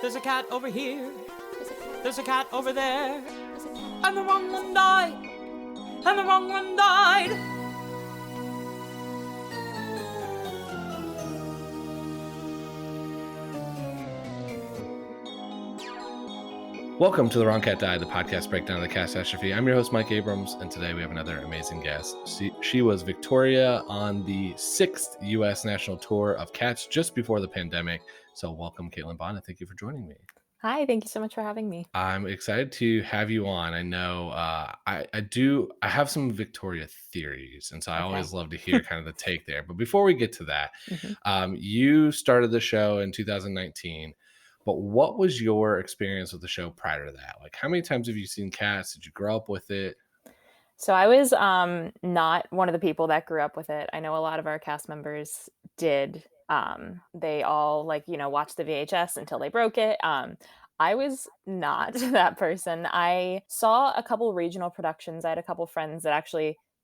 There's a cat over here. There's a cat over there. And the wrong one died. And the wrong one died. Welcome to The Wrong Cat Died, the podcast breakdown of the catastrophe. I'm your host, Mike Abrams, and today we have another amazing guest. She was Victoria on the 6th U.S. national tour of Cats just before the pandemic. So welcome, Caitlin Bond, and thank you for joining me. Hi, thank you so much for having me. I'm excited to have you on. I know I have some Victoria theories, and so I always love to hear kind of the take there. But before we get to that, you started the show in 2019. But what was your experience with the show prior to that? Like, how many times have you seen Cats? Did you grow up with it? So I was not one of the people that grew up with it. I know a lot of our cast members did. They all watched the VHS until they broke it. I was not that person. I saw a couple regional productions. I had a couple friends that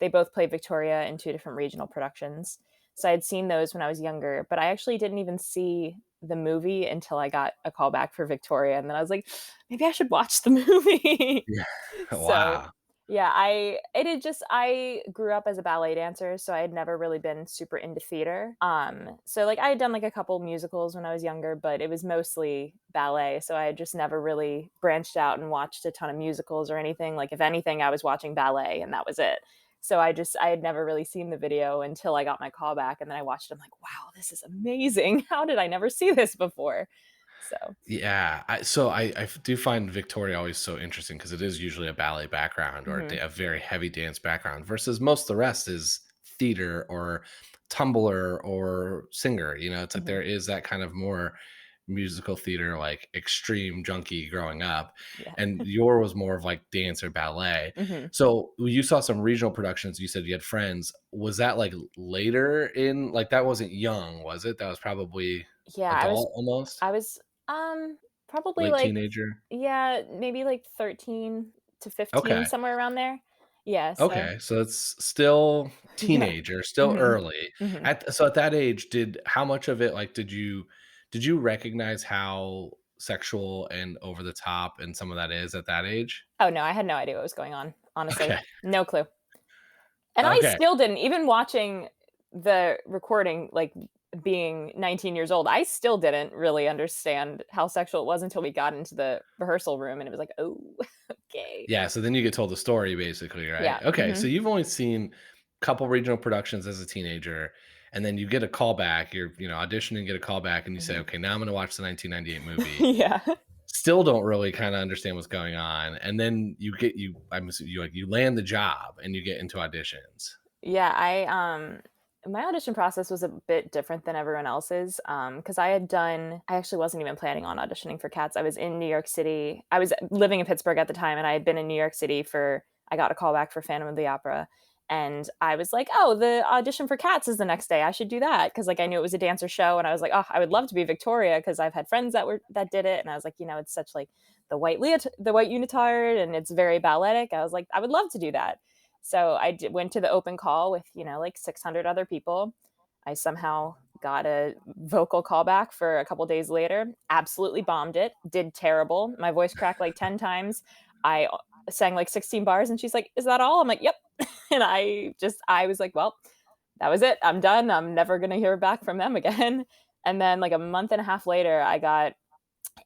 they both played Victoria in 2 different regional productions. So I had seen those when I was younger, but I actually didn't even see the movie until I got a call back for Victoria. And then I was like, maybe I should watch the movie. Yeah. So, Wow. yeah, I grew up as a ballet dancer, so I had never really been super into theater. So I had done a couple musicals when I was younger, but it was mostly ballet. So I had just never really branched out and watched a ton of musicals or anything. If anything, I was watching ballet and that was it. So I had never really seen the video until I got my call back, and then I watched it. I'm like, wow, this is amazing. How did I never see this before? So yeah, I do find Victoria always so interesting because it is usually a ballet background or a very heavy dance background versus most of the rest is theater or tumbler or singer. It's like there is that kind of more musical theater, like extreme junkie growing up. Yeah. And your was more of like dance or ballet. So you saw some regional productions. You said you had friends. Was that later in, that wasn't young, was it? That was probably adult almost? I was probably late teenager. Yeah, maybe 13 to 15, Okay. somewhere around there. Yeah. Okay. So it's still teenager, still early. At that age, how much of it, did you recognize how sexual and over the top and some of that is at that age? Oh no, I had no idea what was going on. Honestly, Okay. no clue. And I still didn't, even watching the recording, being 19 years old, I still didn't really understand how sexual it was until we got into the rehearsal room, and it was like, oh, okay. Yeah. So then you get told the story, basically, right? Yeah. Okay. So you've only seen a couple regional productions as a teenager, and then you get a call back. You're, auditioning, get a call back, and you say, okay, now I'm going to watch the 1998 movie. Yeah. Still don't really kind of understand what's going on. And then you land the job and you get into auditions. Yeah, my audition process was a bit different than everyone else's, because I actually wasn't even planning on auditioning for Cats. I was in New York City. I was living in Pittsburgh at the time, and I had been in New York City I got a call back for Phantom of the Opera. And I was like, oh, the audition for Cats is the next day. I should do that. Because I knew it was a dancer show. And I was like, oh, I would love to be Victoria because I've had friends that did it. And I was like, it's such the white unitard, and it's very balletic. I was like, I would love to do that. So I went to the open call with, 600 other people. I somehow got a vocal callback for a couple days later. Absolutely bombed it. Did terrible. My voice cracked 10 times. I sang 16 bars, and she's like, is that all? I'm like, yep. And I was like, well, that was it. I'm done. I'm never going to hear back from them again. And then a month and a half later, I got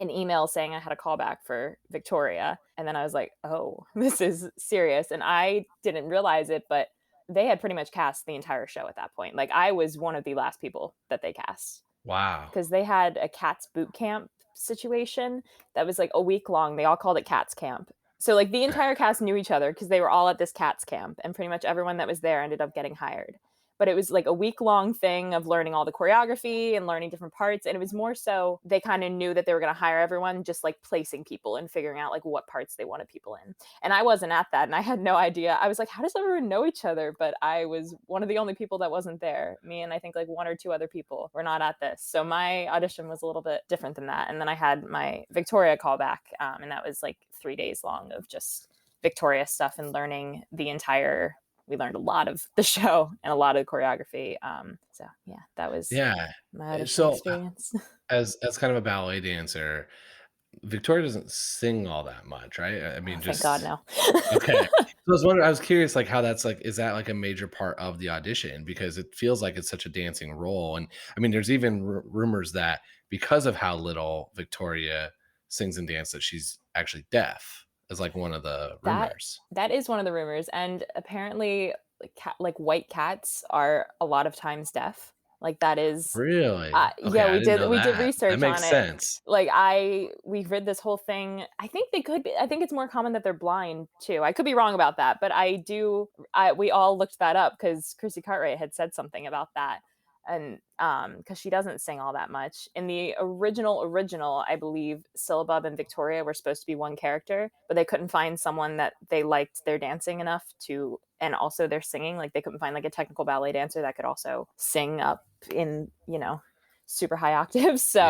an email saying I had a callback for Victoria. And then I was like, oh, this is serious. And I didn't realize it, but they had pretty much cast the entire show at that point. I was one of the last people that they cast. Wow. Because they had a Cats boot camp situation that was a week long. They all called it Cats camp. So the entire cast knew each other because they were all at this Cats camp, and pretty much everyone that was there ended up getting hired. But it was a week-long thing of learning all the choreography and learning different parts. And it was more so they kind of knew that they were going to hire everyone, just placing people and figuring out what parts they wanted people in. And I wasn't at that, and I had no idea. I was like, how does everyone know each other? But I was one of the only people that wasn't there. Me and I think 1 or 2 other people were not at this. So my audition was a little bit different than that. And then I had my Victoria callback, and that was 3 days long of just Victoria stuff and learning we learned a lot of the show and a lot of the choreography. So yeah, that was my audition experience. As kind of a ballet dancer, Victoria doesn't sing all that much, right? I Oh, mean, thank God, just no. okay. So I was wondering, I was curious, like, how that's like, is that like a major part of the audition? Because it feels like it's such a dancing role. And I mean, there's even rumors that because of how little Victoria sings and dances, that she's actually deaf, is like one of the That rumors. that is one of the rumors, and apparently, like white cats are a lot of times deaf. Like that is, Really? Okay, yeah, I didn't know we did that. That research on makes it. sense. Like we read this whole thing. I think they could be. I think it's more common that they're blind too. I could be wrong about that, but I do. We all looked that up because Chrissy Cartwright had said something about that, and because she doesn't sing all that much in the original, I believe Syllabub and Victoria were supposed to be one character, but they couldn't find someone that they liked their dancing enough to, and also their singing. Like they couldn't find like a technical ballet dancer that could also sing up in super high octaves. So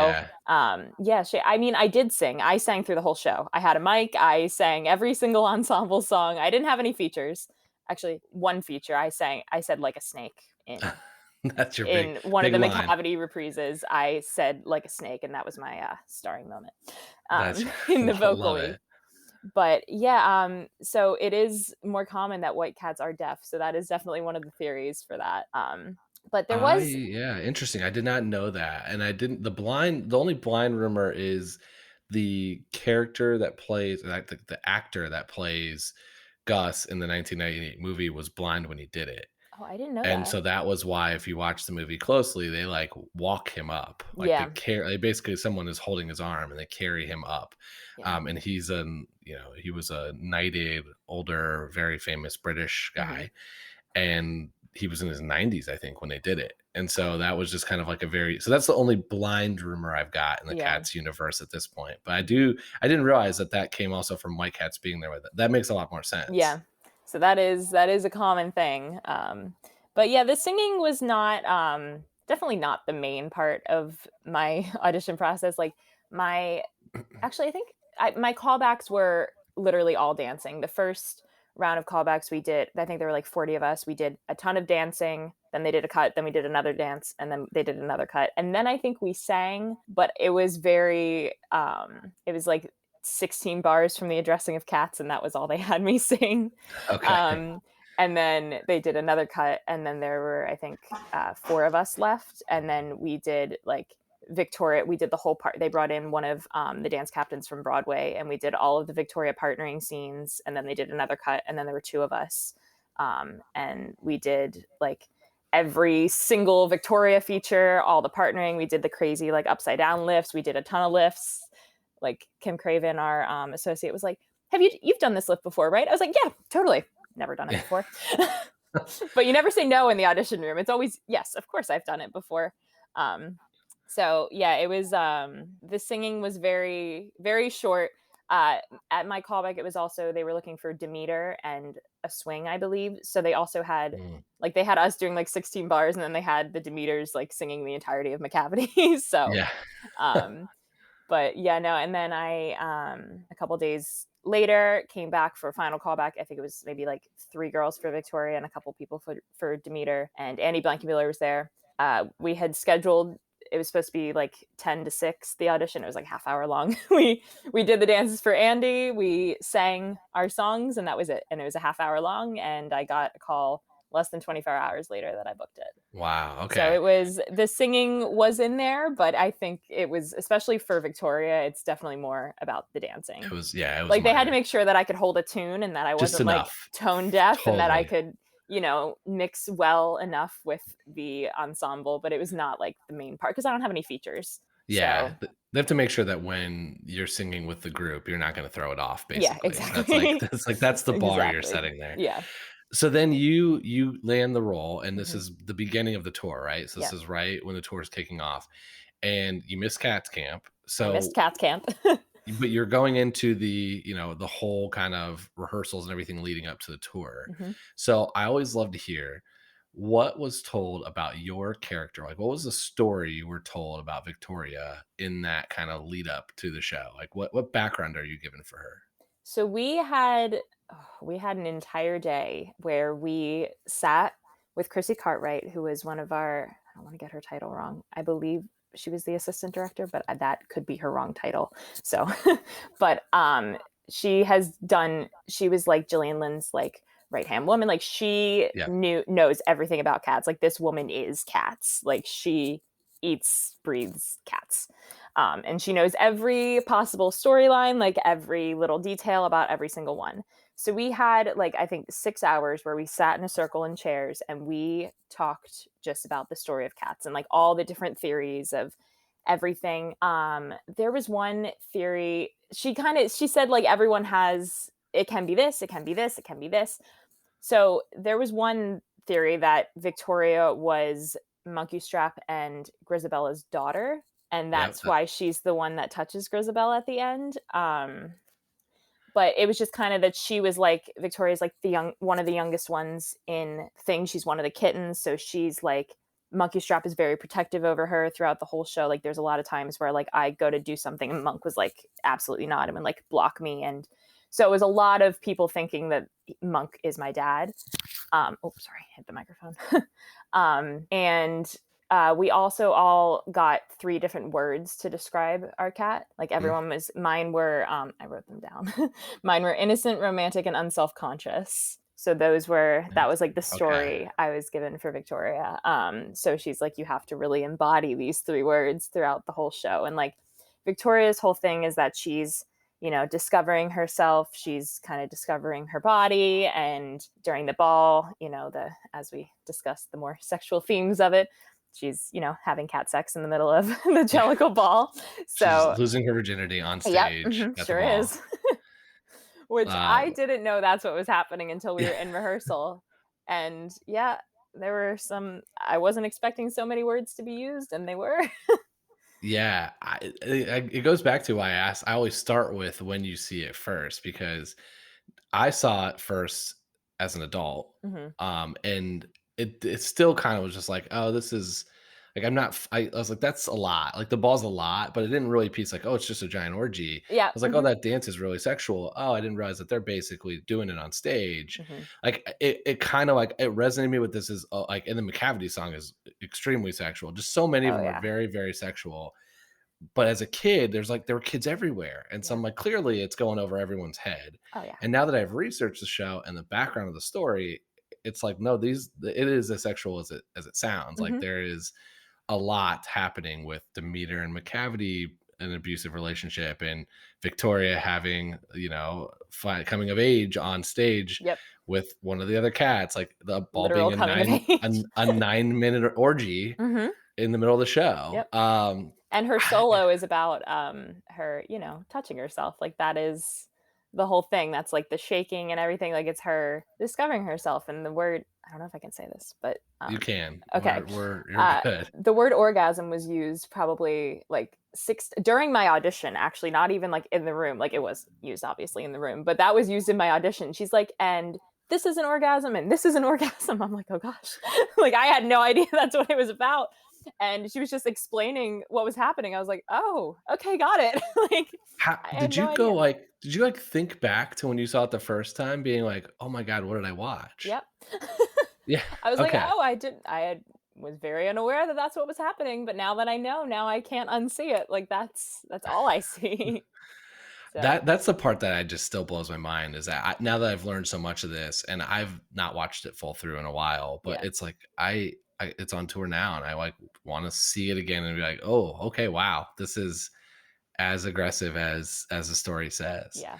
Yeah. yeah, I mean, I did sing. I sang through the whole show. I had a mic. I sang every single ensemble song. I didn't have any features. Actually, one feature I sang. I said like a snake That's your in one of big the line. McCavity reprises. I said like a snake, and that was my starring moment That's in the love vocally. it. But yeah, so it is more common that white cats are deaf. So that is definitely one of the theories for that. But there was, Yeah, interesting. I did not know that. And I didn't the only blind rumor is the character that plays like the actor that plays Gus in the 1998 movie was blind when he did it. oh, I didn't know And that. so that was why if you watch the movie closely, they like walk him up. Like Yeah, they basically someone is holding his arm and they carry him up. yeah. And he's he was a knighted, older, very famous British Hmm. guy, and he was in his 90s, I think, when they did it. And so that was just kind of like so that's the only blind rumor I've got in the Yeah, Cats universe at this point. But I didn't realize that came also from White Cats being there with it. That makes a lot more sense. yeah. So that is a common thing. But yeah, the singing was not definitely not the main part of my audition process. Like my actually, I think my callbacks were literally all dancing. The first round of callbacks we did, I think there were like 40 of us. We did a ton of dancing. Then they did a cut. Then we did another dance, and then they did another cut. And then I think we sang, but it was very, it was like 16 bars from the addressing of cats, and that was all they had me sing. Okay. Um, and then they did another cut, and then there were, I think, four of us left. And then we did like Victoria, we did the whole part. They brought in one of the dance captains from Broadway, and we did all of the Victoria partnering scenes. And then they did another cut, and then there were two of us, and we did like every single Victoria feature, all the partnering. We did the crazy like upside down lifts. We did a ton of lifts. Like Kim Craven, our associate, was like, "Have you've done this lift before, right?" I was like, "Yeah, totally. Never done it Yeah. before." But you never say no in the audition room. It's always yes, of course I've done it before. Um, so yeah, it was the singing was very, very short. At my callback, it was also they were looking for Demeter and a swing, I believe. So they also had Mm. like they had us doing like 16 bars, and then they had the Demeters like singing the entirety of McCavity. So Yeah. um but yeah, no, and then I a couple days later came back for a final callback. I think it was maybe like three girls for Victoria and a couple people for Demeter, and Andy Blankenbuehler was there. We had scheduled, it was supposed to be like 10 to 6 the audition. It was like half hour long. We did the dances for Andy, we sang our songs, and that was it. And it was a half hour long, and I got a call less than 24 hours later that I booked it. Wow. So Okay. it was, the singing was in there, but I think it was, especially for Victoria, it's definitely more about the dancing. It was Like they had to minor. make sure that I could hold a tune and that I Just wasn't like enough. tone deaf, and that I Totally. could, mix well enough with the ensemble, but it was not like the main part because I don't have any features. Yeah, So they have to make sure that when you're singing with the group, you're not gonna throw it off, yeah, basically. exactly. That's the bar you're Exactly. setting there. Yeah. So then you land the role, and this Hmm. is the beginning of the tour, right? So this Yeah. is right when the tour is kicking off, and you miss Cats Camp. I missed So Cats Camp. but you're going into the whole kind of rehearsals and everything leading up to the tour. Hmm. So I always love to hear what was told about your character. Like, what was the story you were told about Victoria in that kind of lead up to the show? Like, what background are you given for her? So we had an entire day where we sat with Chrissy Cartwright, who was one of our, I don't want to get her title wrong. I believe she was the assistant director, but that could be her wrong title. So, but she was like Gillian Lynne's like right hand woman. Like she knows everything about cats. Like this woman is cats. Like she eats, breathes cats. And she knows every possible storyline, like every little detail about every single one. So we had like, I think 6 hours where we sat in a circle in chairs and we talked just about the story of cats and like all the different theories of everything. There was one theory, she said like everyone has, it can be this, it can be this, it can be this. So there was one theory that Victoria was Monkey Strap and Grisabella's daughter, and that's why she's the one that touches Grisabella at the end. But it was just kind of that she was like, Victoria's like one of the youngest ones in Thing. She's one of the kittens, so she's like, Monkey Strap is very protective over her throughout the whole show. Like there's a lot of times where like I go to do something and Monk was like, absolutely not, and would like block me. And so it was a lot of people thinking that Monk is my dad. Sorry, hit the microphone. And we also all got 3 different words to describe our cat. Like everyone was, mine were, I wrote them down. Mine were innocent, romantic, and unselfconscious. So that was like the story I was given for Victoria. So she's like, you have to really embody these 3 words throughout the whole show. And like Victoria's whole thing is that she's, you know, discovering herself. She's kind of discovering her body. And during the ball, you know, as we discussed, the more sexual themes of it, she's, you know, having cat sex in the middle of the Jellicle ball. So she's losing her virginity on stage. At sure the ball. is. Which I didn't know that's what was happening until we were in rehearsal. And yeah, there were I wasn't expecting so many words to be used, and they were. Yeah, it goes back to why I always start with when you see it first, because I saw it first as an adult. And it still kind of was just like, oh, this is like, I was like, that's a lot. Like the ball's a lot, but it didn't really piece like, oh, it's just a giant orgy. Yeah. I was like, oh, that dance is really sexual. Oh, I didn't realize that they're basically doing it on stage. Like it kind of like, it resonated me with this is like, and the McCavity song is extremely sexual. Just so many of them are very, very sexual. But as a kid, there were kids everywhere. And so I'm like, clearly it's going over everyone's head. Oh yeah. And now that I've researched the show and the background of the story, it's like, no, it is as sexual as it sounds. Like there is a lot happening with Demeter and McCavity, an abusive relationship, and Victoria having, you know, coming of age on stage with one of the other cats, like the ball Literal being a 9-minute orgy in the middle of the show. And her solo is about her, you know, touching herself. Like that is the whole thing. That's like the shaking and everything. Like it's her discovering herself. And the word, I don't know if I can say this, but you can. Okay. You're good. The word orgasm was used probably like during my audition, actually, not even like in the room. Like it was used obviously in the room, but that was used in my audition. She's like, and this is an orgasm and this is an orgasm. I'm like, oh gosh. Like I had no idea that's what it was about. And she was just explaining what was happening. I was like, oh, okay, got it. Like, did you think back to when you saw it the first time being like, oh my God, what did I watch? Yep. Yeah. I was like, oh, was very unaware that that's what was happening. But now that I know, now I can't unsee it. Like that's all I see. So. That's the part that just still blows my mind is that now that I've learned so much of this, and I've not watched it full through in a while, but it's like, it's on tour now and I like want to see it again and be like, oh, okay, wow, this is as aggressive as the story says. Yeah.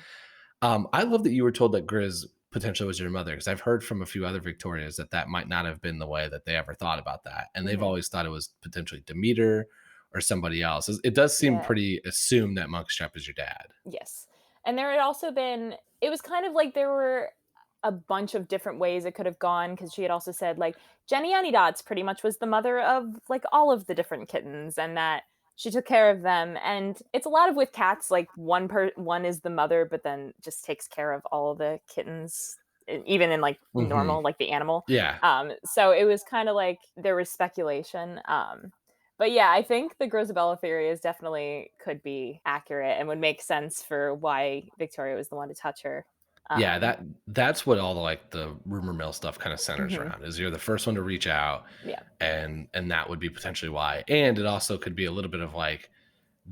I love that you were told that Grizz potentially was your mother, because I've heard from a few other Victorias that might not have been the way that they ever thought about that, and they've always thought it was potentially Demeter or somebody else. It does seem pretty assumed that Monkstrap is your dad. Yes. And there had also been, it was kind of like there were a bunch of different ways it could have gone, because she had also said like Jenny Anydots pretty much was the mother of like all of the different kittens and that she took care of them. And it's a lot of with cats, like one is the mother, but then just takes care of all of the kittens, even in like normal, like the animal. Yeah. So it was kind of like there was speculation. But yeah, I think the Grisabella theory is definitely could be accurate and would make sense for why Victoria was the one to touch her. Yeah, that's what all the like the rumor mill stuff kind of centers Mhm. around. Is you're the first one to reach out, Yeah. and that would be potentially why. And it also could be a little bit of like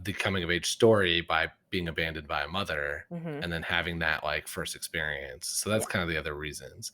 the coming of age story by being abandoned by a mother, Mhm. and then having that like first experience. So that's Yeah. kind of the other reasons.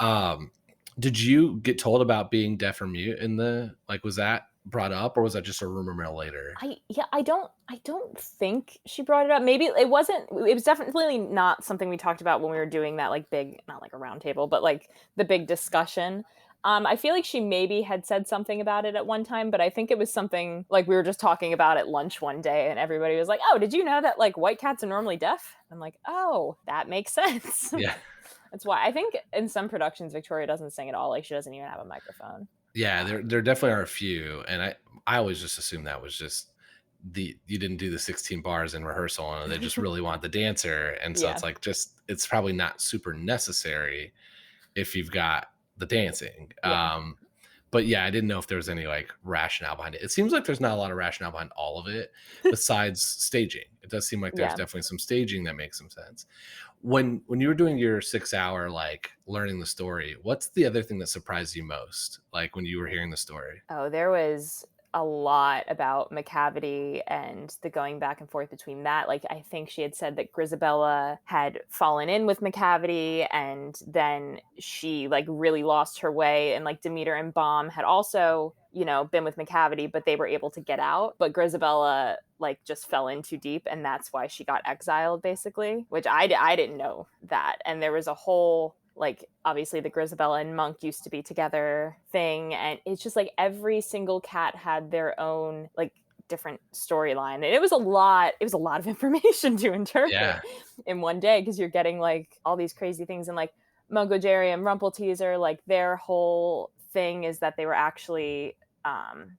Um, did you get told about being deaf or mute in the like? Was that brought up, or was that just a rumor mill later? I don't think she brought it up. Maybe it wasn't. It was definitely not something we talked about when we were doing that like big, not like a round table, but like the big discussion. I feel like she maybe had said something about it at one time, but I think it was something like we were just talking about at lunch one day, and everybody was like, "Oh, did you know that like white cats are normally deaf?" I'm like, "Oh, that makes sense." Yeah. That's why I think in some productions Victoria doesn't sing at all. Like she doesn't even have a microphone. Yeah, there definitely are a few, and I always just assumed that was just you didn't do the 16 bars in rehearsal, and they just really want the dancer, and so Yeah. it's like just it's probably not super necessary if you've got the dancing. Yeah. But yeah, I didn't know if there was any like rationale behind it. It seems like there's not a lot of rationale behind all of it besides staging. It does seem like there's Yeah. definitely some staging that makes some sense. When you were doing your 6 hour like learning the story, what's the other thing that surprised you most? Like when you were hearing the story? Oh, there was a lot about McCavity and the going back and forth between that. Like, I think she had said that Grisabella had fallen in with McCavity, and then she like really lost her way. And like Demeter and Baum had also, been with McCavity, but they were able to get out. But Grisabella like just fell in too deep, and that's why she got exiled, basically. Which I didn't know that. And there was a whole like obviously the Grisabella and Monk used to be together thing, and it's just like every single cat had their own like different storyline, and it was a lot of information to interpret Yeah. in one day, because you're getting like all these crazy things. And like Mungo Jerry and Rumpelteazer, like their whole thing is that they were actually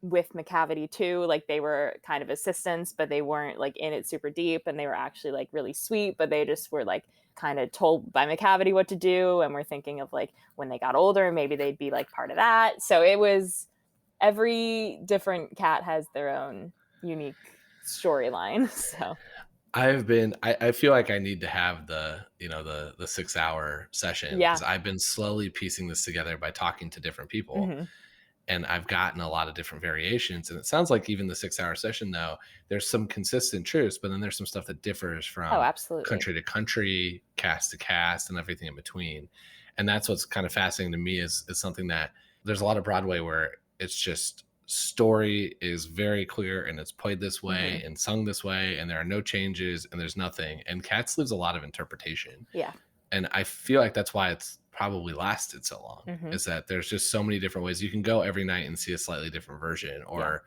with McCavity too. Like they were kind of assistants, but they weren't like in it super deep, and they were actually like really sweet, but they just were like kind of told by McCavity what to do, and we're thinking of like when they got older maybe they'd be like part of that. So it was, every different cat has their own unique storyline. So I feel like I need to have the 6 hour session yeah. because I've been slowly piecing this together by talking to different people. Mm-hmm. And I've gotten a lot of different variations. And it sounds like even the 6 hour session, though, there's some consistent truths, but then there's some stuff that differs Oh, from absolutely. country to country, cast to cast, and everything in between. And that's what's kind of fascinating to me is something that there's a lot of Broadway where it's just story is very clear and it's played this way Mm-hmm. and sung this way, and there are no changes and there's nothing. And Cats leaves a lot of interpretation. Yeah. And I feel like that's why it's probably lasted so long, Mm-hmm. is that there's just so many different ways you can go every night and see a slightly different version or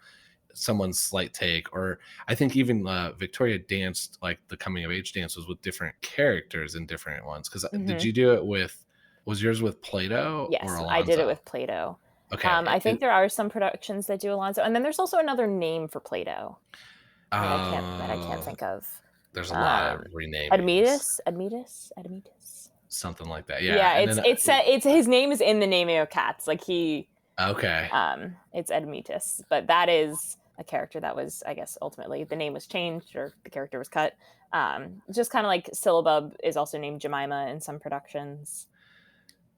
someone's slight take. Or I think even Victoria danced like the coming of age dance was with different characters in different ones. Because did Mm-hmm. you do it with, was yours with Plato or Yes, I did it Alonzo? with Plato. Okay. I think there are some productions that do Alonzo, and then there's also another name for Plato that I can't think of. There's a lot of Um, renamings, Admetus. something like that. Yeah. Yeah, And then, it's his name is in the naming of cats. Like okay. it's Admetus, but that is a character that was, I guess, ultimately the name was changed or the character was cut. Just kind of like Syllabub is also named Jemima in some productions.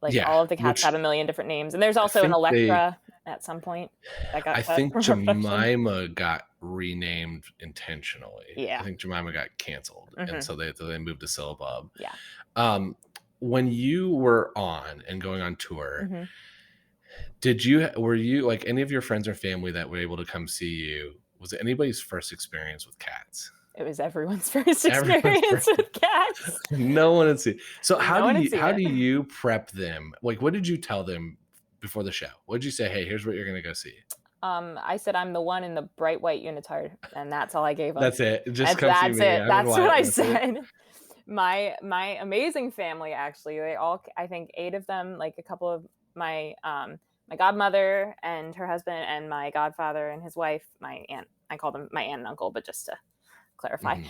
Like Yeah. all of the cats Which have a million different names, and there's I also an think Electra at some point that I got cut think from her production. Jemima got renamed intentionally. I Yeah. think Jemima got canceled, and Hmm. so they moved to Syllabub. Yeah. Um, when you were on and going on tour, Hmm. were you like any of your friends or family that were able to come see you? Was it anybody's first experience with cats? It was everyone's first Everyone's experience first. with cats. No one had seen. So No one had seen how do it. you prep them? Like, what did you tell them before the show? What did you say? Hey, here's what you're gonna go see. I said I'm the one in the bright white unitard, and that's all I gave them. That's it. Just come see That's me. it. I'm in That's what white. I That's it. said. My amazing family, actually, they all, I think 8 of them, like a couple of my my godmother and her husband, and my godfather and his wife, my aunt. I call them my aunt and uncle, but just to clarify.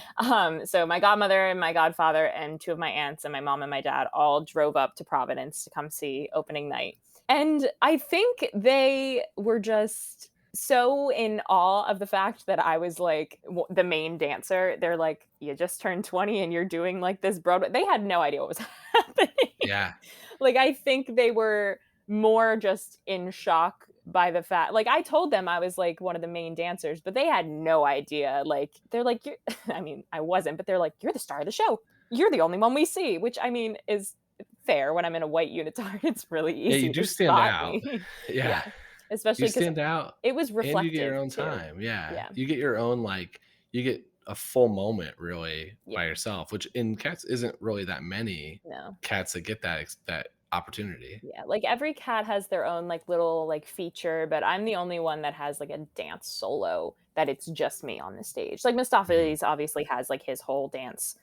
So my godmother and my godfather and 2 of my aunts and my mom and my dad all drove up to Providence to come see opening night. And I think they were just so in awe of the fact that I was like the main dancer. They're like, you just turned 20 and you're doing like this Broadway. They had no idea what was happening. Yeah. Like, I think they were more just in shock by the fact, like, I told them I was like one of the main dancers, but they had no idea. Like, they're like, you're, I mean, I wasn't, but they're like, you're the star of the show. You're the only one we see, which I mean is fair. When I'm in a white unitard, it's really Yeah, easy you do to stand spot out. me. Yeah. Especially You because stand out it was and you get your reflective own too. time. Yeah. Yeah. You get your own, like, you get a full moment really by Yeah. yourself, which in cats isn't really that many No. cats that get that opportunity. Yeah, like every cat has their own like little like feature, but I'm the only one that has like a dance solo that it's just me on the stage. Like Mustapha's obviously has like his whole dance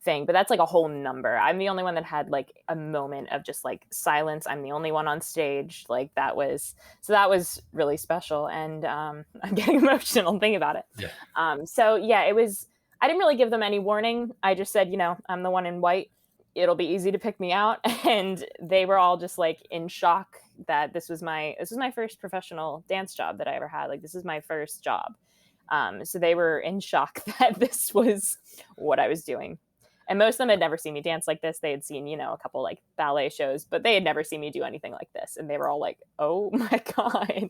thing, but that's like a whole number. I'm the only one that had like a moment of just like silence. I'm the only one on stage. Like that was really special, and I'm getting emotional thinking about it. Yeah. So yeah, it was. I didn't really give them any warning. I just said, I'm the one in white. It'll be easy to pick me out, and they were all just like in shock that this was my first professional dance job that I ever had. Like, this is my first job. So they were in shock that this was what I was doing. And most of them had never seen me dance like this. They had seen, a couple like ballet shows, but they had never seen me do anything like this. And they were all like, oh my God.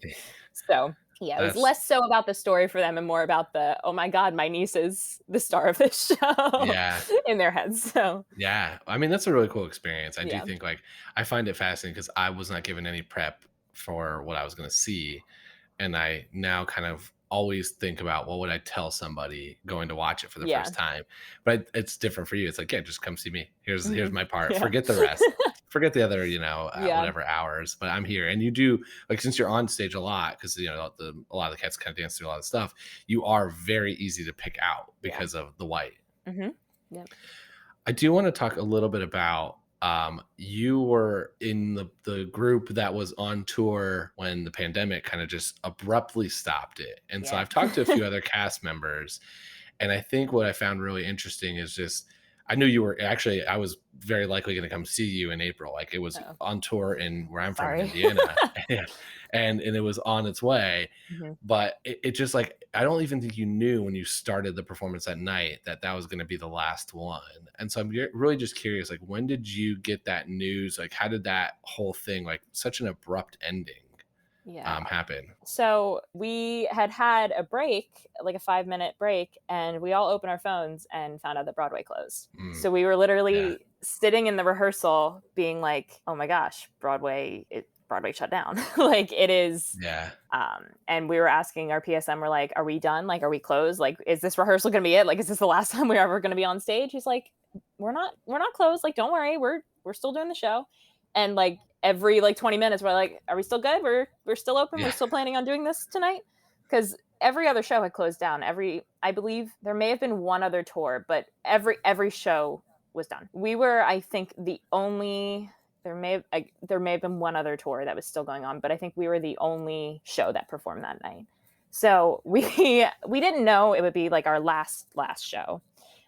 So yeah, it was less so about the story for them and more about the, oh my God, my niece is the star of this show. Yeah. In their heads. So yeah, I mean, that's a really cool experience. I Yeah. do think, like, I find it fascinating because I was not given any prep for what I was going to see. And I now kind of always think about, what would I tell somebody going to watch it for the Yeah. first time? But it's different for you. It's like, yeah, just come see me. Here's my part. Yeah. Forget the rest. Forget the other, Yeah. whatever hours. But I'm here, and you do, like, since you're on stage a lot, because a lot of the cats kind of dance through a lot of stuff. You are very easy to pick out because of the white. Mm-hmm. Yeah. I do want to talk a little bit about, you were in the group that was on tour when the pandemic kind of just abruptly stopped it. And so Yeah. I've talked to a few other cast members, and I think what I found really interesting is just, I knew you were actually, I was very likely going to come see you in April. Like, it was on tour in where I'm from, Sorry. Indiana. and it was on its way. Mm-hmm. But it just, like, I don't even think you knew when you started the performance that night that was going to be the last one. And so I'm really just curious, like, when did you get that news? Like, how did that whole thing, like, such an abrupt ending, happen? So we had a break, like a 5-minute break, and we all opened our phones and found out that Broadway closed. So we were literally sitting in the rehearsal being like, oh my gosh, Broadway shut down. Like, it is. Yeah. And we were asking our PSM, we're like, are we done? Like, are we closed? Like, is this rehearsal going to be it? Like, is this the last time we're ever going to be on stage? He's like, we're not closed. Like, don't worry. We're still doing the show. And like every like 20 minutes, we're like, are we still good? We're still open. Yeah. We're still planning on doing this tonight. Because every other show had closed down. I believe there may have been one other tour, but every show was done. We were, I think, the only. There may have been one other tour that was still going on, but I think we were the only show that performed that night. So we didn't know it would be like our last show,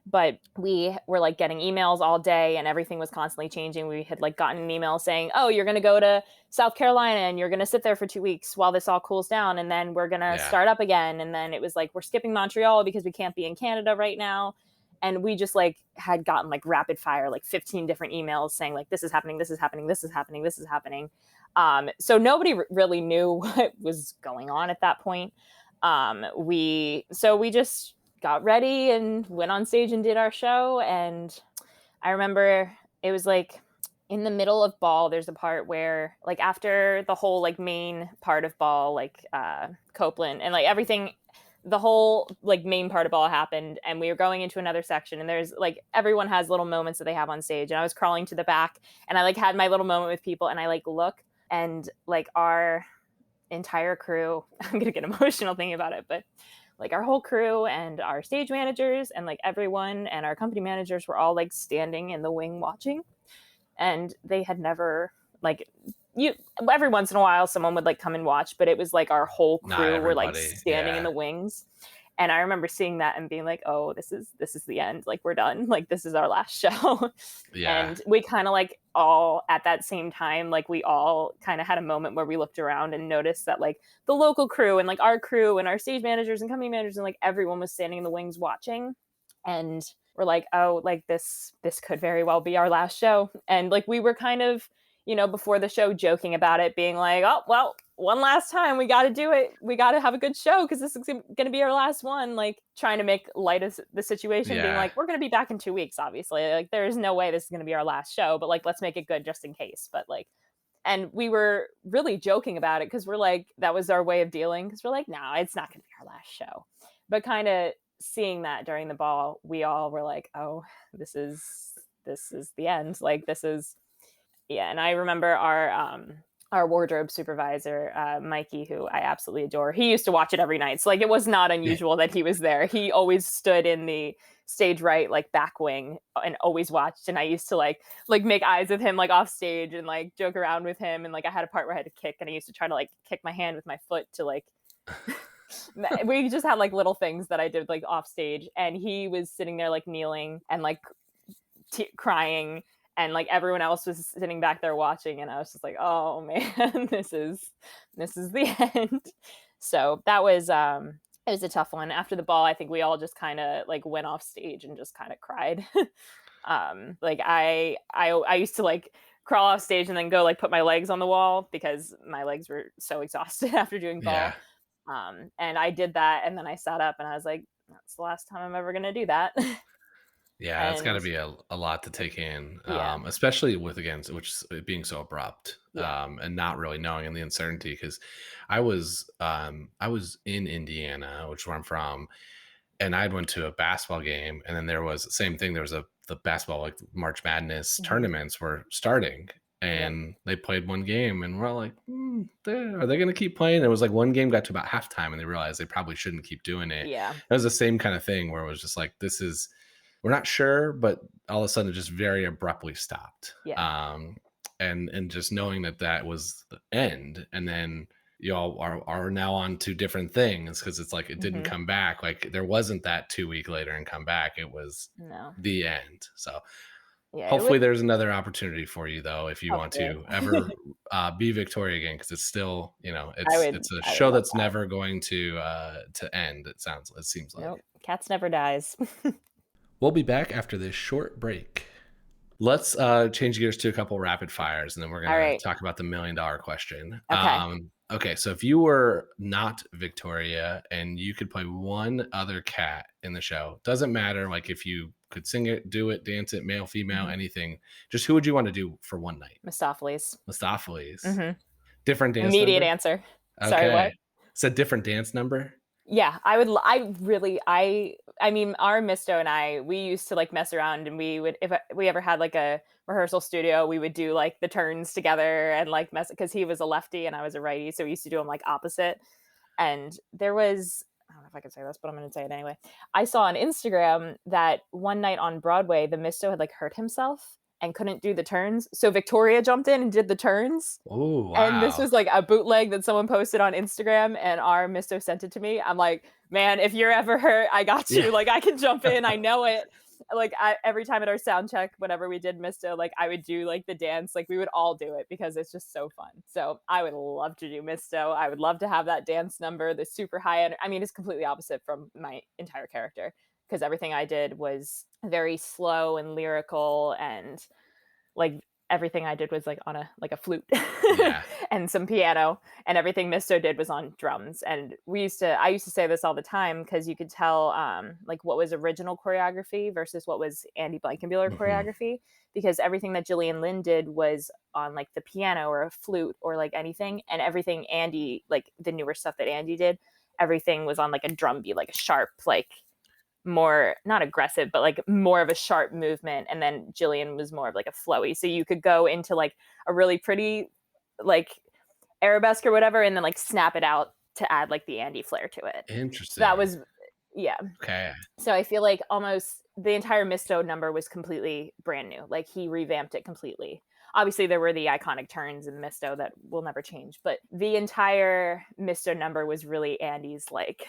but we were like getting emails all day and everything was constantly changing. We had like gotten an email saying, oh, you're going to go to South Carolina and you're going to sit there for 2 weeks while this all cools down. And then we're going to start up again. And then it was like, we're skipping Montreal because we can't be in Canada right now. And we just like had gotten like rapid fire, like 15 different emails saying like, this is happening, this is happening, this is happening, this is happening. So nobody really knew what was going on at that point. We just got ready and went on stage and did our show. And I remember it was like in the middle of Ball, there's a part where like after the whole like main part of Ball, like Copeland and like everything, the whole like main part of Ball happened and we were going into another section and there's like everyone has little moments that they have on stage and I was crawling to the back and I like had my little moment with people and I like look and like our entire crew, I'm gonna get emotional thinking about it, but like our whole crew and our stage managers and like everyone and our company managers were all like standing in the wing watching, and they had never like every once in a while someone would like come and watch, but it was like our whole crew were like standing in the wings. And I remember seeing that and being like, oh, this is the end. Like, we're done. Like, this is our last show. Yeah. And we kind of like all at that same time, like we all kind of had a moment where we looked around and noticed that like the local crew and like our crew and our stage managers and company managers and like everyone was standing in the wings watching. And we're like, oh, like this could very well be our last show. And like we were kind of, you know, before the show joking about it, being like, oh, well, one last time, we got to do it. We got to have a good show because this is going to be our last one. Like trying to make light of the situation, being like, we're going to be back in 2 weeks, obviously. Like there is no way this is going to be our last show, but like, let's make it good just in case. But like, and we were really joking about it because we're like, that was our way of dealing, because we're like, no, it's not going to be our last show. But kind of seeing that during the ball, we all were like, oh, this is the end. Like this is, yeah. And I remember our wardrobe supervisor, Mikey, who I absolutely adore. He used to watch it every night. So like it was not unusual that he was there. He always stood in the stage right, like back wing, and always watched. And I used to like make eyes with him like off stage and like joke around with him. And like I had a part where I had to kick, and I used to try to like kick my hand with my foot to like we just had like little things that I did like off stage, and he was sitting there like kneeling and like crying, and like everyone else was sitting back there watching, and I was just like, oh man, this is the end. So that was it was a tough one. After the ball, I think we all just kind of like went off stage and just kind of cried. Like I used to like crawl off stage and then go like put my legs on the wall because my legs were so exhausted after doing ball. And I did that, and then I sat up and I was like, that's the last time I'm ever gonna do that. Yeah, it's got to be a lot to take in, especially with, again, which it being so abrupt, and not really knowing, and the uncertainty. Because I was in Indiana, which is where I'm from, and I went to a basketball game, and then there was the same thing. There was the basketball like March Madness tournaments were starting, and they played one game, and we're all like, are they going to keep playing? It was like one game got to about halftime, and they realized they probably shouldn't keep doing it. Yeah, it was the same kind of thing where it was just like, we're not sure, but all of a sudden it just very abruptly stopped. Yeah. And just knowing that was the end, and then y'all are now on to different things, because it's like it didn't come back. Like there wasn't that 2 week later and come back. It was the end. So hopefully there's another opportunity for you though, if you want to ever be Victoria again, because it's still, you know, it's a show that's never going to end. It seems like. Nope. Cats never dies. We'll be back after this short break. Let's change gears to a couple rapid fires, and then we're going to talk about the $1 million question. Okay, so if you were not Victoria and you could play one other cat in the show, doesn't matter like if you could sing it, do it, dance it, male, female, anything, just who would you want to do for one night? Mistopheles. Different dance Immediate number? Answer. Okay. Sorry, what? It's a different dance number? Yeah, I mean, our Misto and I, we used to like mess around, and we would, if we ever had like a rehearsal studio, we would do like the turns together and like mess, because he was a lefty and I was a righty, so we used to do them like opposite. And there was, I don't know if I can say this, but I'm going to say it anyway. I saw on Instagram that one night on Broadway, the Misto had like hurt himself and couldn't do the turns. So Victoria jumped in and did the turns. Oh, wow. And this was like a bootleg that someone posted on Instagram, and our Misto sent it to me. I'm like, man, if you're ever hurt, I got you. Yeah. Like I can jump in. I know it. Like every time at our sound check, whenever we did Misto, like I would do like the dance, like we would all do it because it's just so fun. So I would love to do Misto. I would love to have that dance number, the super high end. I mean, it's completely opposite from my entire character, because everything I did was very slow and lyrical, and like everything I did was like on a flute and some piano, and everything Misto did was on drums. And I used to say this all the time, because you could tell like what was original choreography versus what was Andy Blankenbuehler choreography, because everything that Gillian Lynne did was on like the piano or a flute or like anything, and everything Andy, like the newer stuff that Andy did, everything was on like a drum beat, like a sharp, like more not aggressive, but like more of a sharp movement. And then Gillian was more of like a flowy, so you could go into like a really pretty like arabesque or whatever, and then like snap it out to add like the Andy flair to it. Interesting. So that was okay. So I feel like almost the entire Misto number was completely brand new. Like he revamped it completely. Obviously there were the iconic turns in Misto that will never change, but the entire Misto number was really Andy's like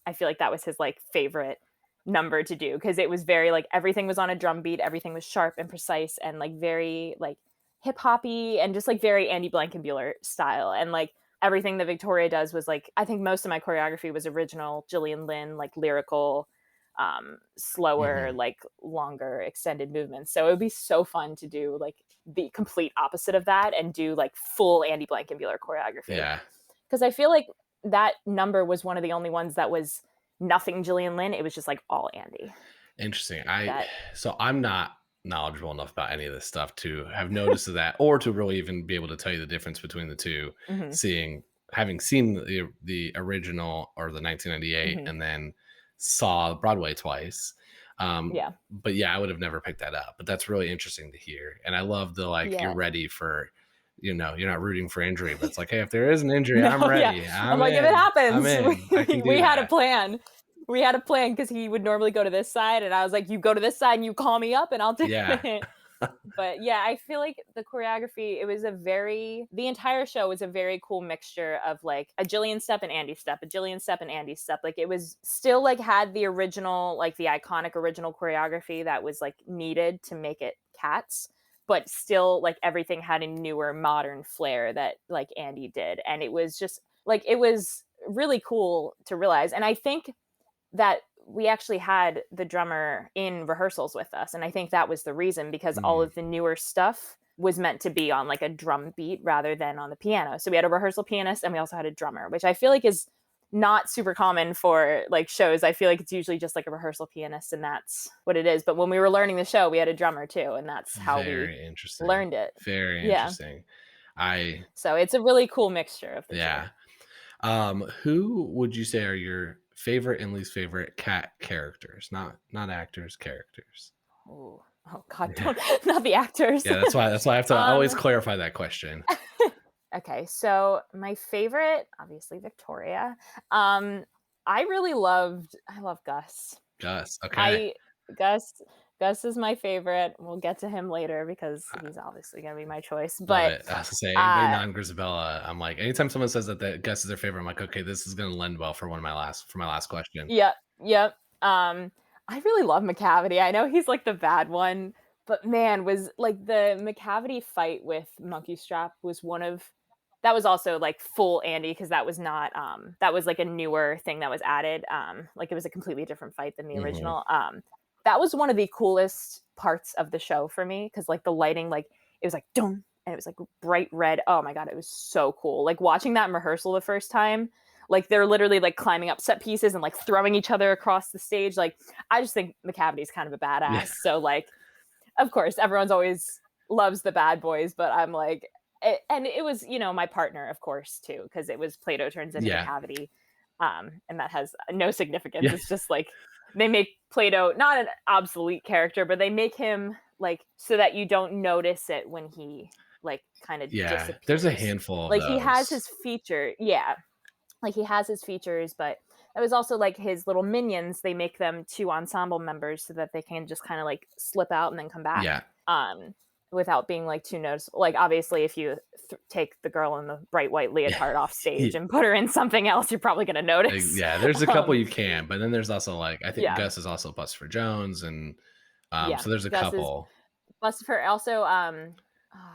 I feel like that was his like favorite number to do, because it was very like everything was on a drum beat, everything was sharp and precise and like very like hip hoppy and just like very Andy Blankenbuehler style. And like everything that Victoria does was like, I think most of my choreography was original Gillian Lynne, like lyrical, slower, like longer extended movements. So it would be so fun to do like the complete opposite of that and do like full Andy Blankenbuehler choreography. Yeah. Because I feel like that number was one of the only ones that was nothing Gillian Lynne. It was just like all Andy. Interesting. So I'm not knowledgeable enough about any of this stuff to have noticed that, or to really even be able to tell you the difference between the two. Having seen the original or the 1998 and then saw Broadway twice. But yeah, I would have never picked that up. But that's really interesting to hear. And I love the like you're ready for, you're not rooting for injury, but it's like, hey, if there is an injury, I'm ready. Yeah. I'm like, if it happens, we had a plan. We had a plan because he would normally go to this side, and I was like, you go to this side and you call me up and I'll do it. But yeah, I feel like the choreography, the entire show was a very cool mixture of like a Gillian step and Andy step, a Gillian step and Andy step. Like it was still like had the original, like the iconic original choreography that was like needed to make it Cats, but still like everything had a newer modern flair that like Andy did. And it was just like, it was really cool to realize. And I think that we actually had the drummer in rehearsals with us. And I think that was the reason, because all of the newer stuff was meant to be on like a drum beat rather than on the piano. So we had a rehearsal pianist and we also had a drummer, which I feel like is not super common for like shows. I feel like it's usually just like a rehearsal pianist and that's what it is. But when we were learning the show, we had a drummer too. And that's how we learned it. Very interesting. So it's a really cool mixture of the two. Who would you say are your favorite and least favorite cat characters? Not actors, characters. Oh God, not the actors. Yeah, that's why I have to always clarify that question. Okay, so my favorite, obviously Victoria. I love Gus. Okay. Gus is my favorite. We'll get to him later because he's obviously going to be my choice. But I was to say, anybody non-Grisabella, I'm like, anytime someone says that Gus is their favorite, I'm like, okay, this is going to lend well for my last question. Yep. I really love McCavity. I know he's like the bad one, but man, was like the McCavity fight with Monkey Strap that was also like full Andy, because that was not that was like a newer thing that was added. Like it was a completely different fight than the original. That was one of the coolest parts of the show for me, because like the lighting, like it was like dum, and it was like bright red. Oh my God, it was so cool. Like watching that in rehearsal the first time, like they're literally like climbing up set pieces and like throwing each other across the stage. Like I just think McCavity's kind of a badass. Yeah. So like, of course, everyone's always loves the bad boys, but I'm like, and it was, my partner, of course, too, because it was Plato turns into McCavity. And that has no significance. Yeah. It's just like they make Plato not an obsolete character, but they make him like so that you don't notice it when he like kind of disappears. There's a handful of like those. He has his feature. Yeah. Like he has his features, but it was also like his little minions. They make them 2 ensemble members so that they can just kind of like slip out and then come back. Yeah. Without being like too noticeable. Like obviously if you take the girl in the bright white leotard off stage and put her in something else, you're probably going to notice. Yeah, there's a couple you can, but then there's also like, I think Gus is also Buster Jones, and so there's a Gus couple. Buster also,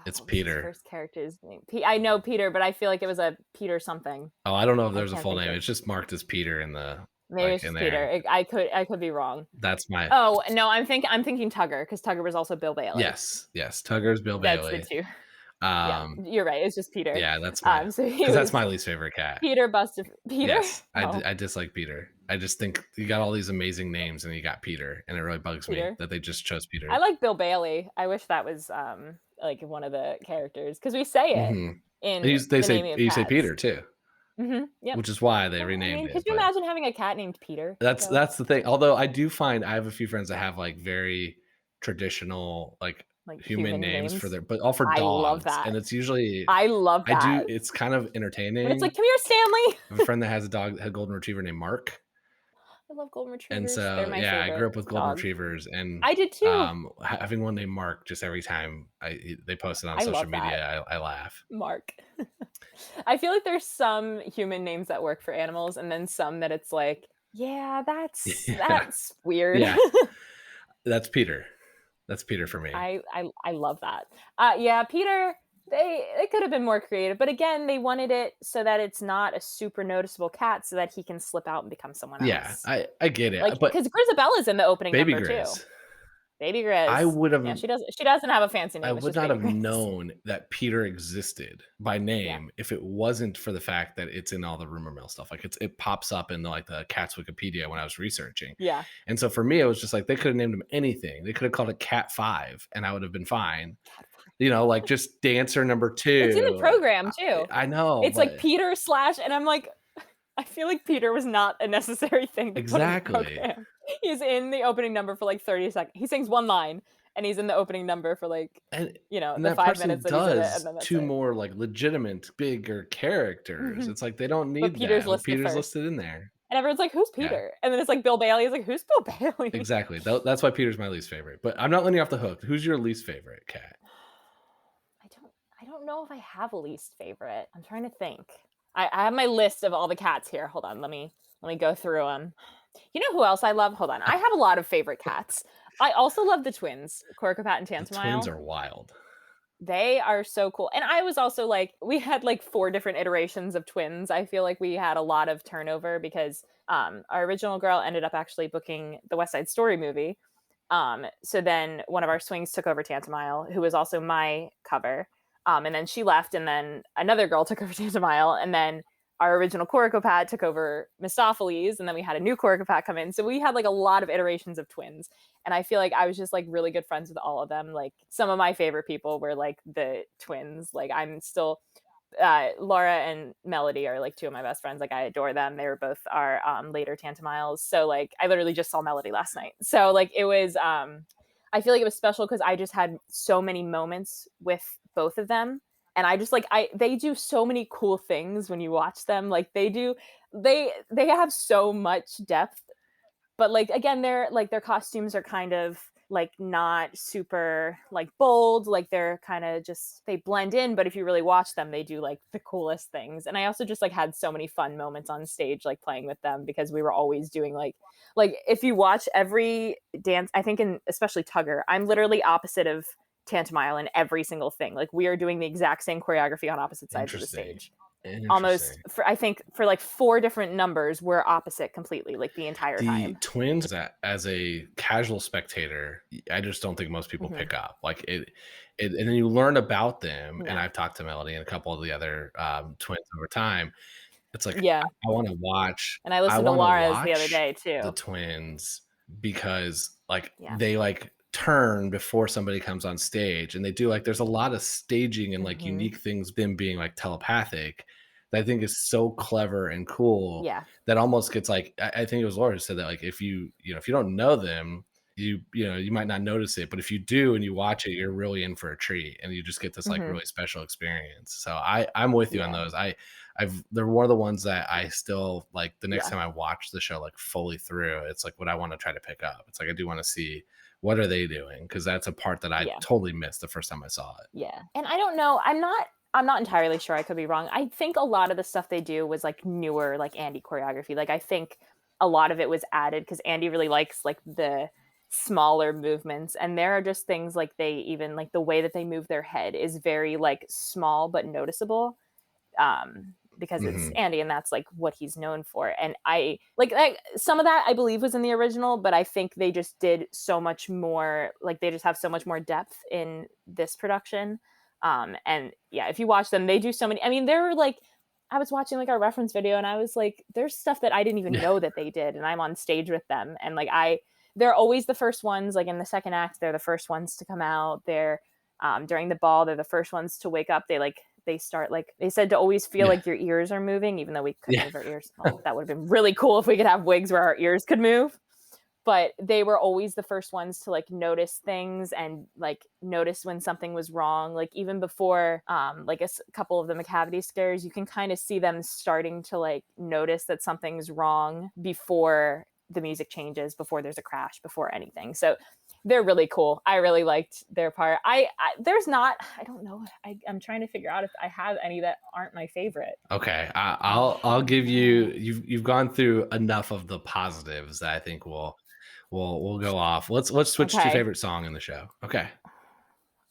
it's Peter. First character's name. I know Peter, but I feel like it was a Peter something. Oh, I don't know if there's a full name. It's just marked as Peter in the. Maybe it's just Peter. I could be wrong. That's my. Oh no, I'm thinking Tugger, because Tugger was also Bill Bailey. Yes, Tugger's Bill Bailey. That's the two. You're right. It's just Peter. Yeah, that's my. Because that's my least favorite cat. Peter Buster. Peter. Yes, I dislike Peter. I just think you got all these amazing names and you got Peter, and it really bugs me that they just chose Peter. I like Bill Bailey. I wish that was like one of the characters, because we say it in. They say Peter too. Yep. Which is why they renamed it. Could you imagine having a cat named Peter? That's the thing. Although I do find I have a few friends that have like very traditional like human names for their, but all for dogs. I love that. And it's usually I love that. It's kind of entertaining. But it's like, come here, Stanley. I have a friend that has a golden retriever named Mark. I love golden retrievers. And so I grew up with golden retrievers, and I did too. Having one named Mark, just every time they post it on social media, I laugh. Mark. I feel like there's some human names that work for animals, and then some that it's like Yeah, that's Yeah. weird. Yeah. That's Peter. That's Peter for me. I love that. Yeah, Peter, they could have been more creative, but again, they wanted it so that it's not a super noticeable cat, so that he can slip out and become someone Yeah, else. I get it, Like, but because Grisabella's in the opening Baby number too. Grizz, Baby I Grizz. would Yeah, have she doesn't have a fancy I name. It's would just not Baby have Grizz. known that Peter existed by Yeah. name if it wasn't for the fact that it's in all the rumor mill stuff. Like it pops up in like the cat's Wikipedia when I was researching. Yeah. And so for me, it was just like they could have named him anything. They could have called it Cat 5 and I would have been fine. Like just dancer number It's in the 2. program too. I know, It's like but Peter slash, and I'm like, I feel like Peter was not a necessary thing to put in the exactly. program. He's in the opening number for like 30 seconds. He sings one line, and he's in the opening number for like, And the that 5 minutes person that he's in it, and does then that's 2 it. more like legitimate bigger characters. Mhm. It's like they don't But need Peter's that. But listed Peter's first. listed in there. And everyone's like, "Who's Yeah. Peter?" And then it's like Bill Bailey. It's like, "Who's Bill Bailey?" Exactly. That's why Peter's my least favorite. But I'm not letting you off the hook. Who's your least favorite cat? I don't know if I have a least favorite. I'm trying to think. I have my list of all the cats here. Hold on, let me go through them. You know who else I love? Hold on. I have a lot of favorite cats. I also love the twins, Corcopat and The twins Tantamile. are wild. They are so cool. And I was also like, we had like 4 different iterations of twins. I feel like we had a lot of turnover because our original girl ended up actually booking the West Side Story movie. So then one of our swings took over Tantamile, who was also my cover. And then she left, and then another girl took over Tantamile, and then our original Coracopat took over Mistopheles, and then we had a new Coracopat come in. So we had like a lot of iterations of twins. And I feel like I was just like really good friends with all of them. Like some of my favorite people were like the twins. Like I'm still Laura and Melody are like 2 of my best friends. Like I adore them. They were both our later Tantamiles. So like I literally just saw Melody last night. So like it was I feel like it was special because I just had so many moments with both of them. And I just like they do so many cool things when you watch them. Like they have so much depth. But like again, their costumes are kind of like not super like bold, like they're kind of just they blend in, but if you really watch them, they do like the coolest things. And I also just like had so many fun moments on stage like playing with them because we were always doing like if you watch every dance, I think in especially Tugger, I'm literally opposite of Tantamile in every single thing. Like we are doing the exact same choreography on opposite sides of the Interesting. stage. Almost Interesting. for I think for like 4 different numbers we're opposite completely like the entire The time. twins, as a casual spectator, I just don't think most people Mhm. pick up. Like and then you learn about them. And No. I've talked to Melody and a couple of the other twins over time. It's like Yeah. I want to watch. And I I listened to want to Laura's the other watch day the too. twins because like Yeah. they like turn before somebody comes on stage, and they do like there's a lot of staging and like Mhm. unique things, them being like telepathic, that I think is so clever and cool Yeah. that almost gets like I think it was Laura who said that like if you don't know them, you might not notice it, but if you do and you watch it, you're really in for a treat, and you just get this like Mhm. really special experience. So I'm with you on Yeah. those. They're one of the ones that I still like the next Yeah. time I watch the show like fully through, it's like what I want to try to pick up. It's like I do want to see what are they doing, because that's a part that I Yeah. totally missed the first time I saw it. Yeah. And I don't know, I'm not entirely sure, I could be wrong. I think a lot of the stuff they do was like newer like Andy choreography. Like I think a lot of it was added cuz Andy really likes like the smaller movements, and there are just things like they even like the way that they move their head is very like small but noticeable. Because it's Mhm. Andy and that's like what he's known for. And I like some of that I believe was in the original, but I think they just did so much more, like they just have so much more depth in this production. And yeah, if you watch them, they do so many. I mean, there were like I was watching like our reference video and I was like, there's stuff that I didn't even Yeah. know that they did, and I'm on stage with them. And like they're always the first ones, like in the second act, they're the first ones to come out. They're during the ball, they're the first ones to wake up. They start like they said to always feel Yeah. like your ears are moving, even though we couldn't Yeah. move our ears. Well, that would have been really cool if we could have wigs where our ears could move. But they were always the first ones to like notice things and like notice when something was wrong. Like even before like couple of the Macavity scares, you can kind of see them starting to like notice that something's wrong before the music changes, before there's a crash, before anything. So they're really cool. I really liked their part. I don't know. I'm trying to figure out if I have any that aren't my favorite. Okay, I'll give you. You've gone through enough of the positives that I think we'll go off. Let's switch to favorite song in the show. Okay.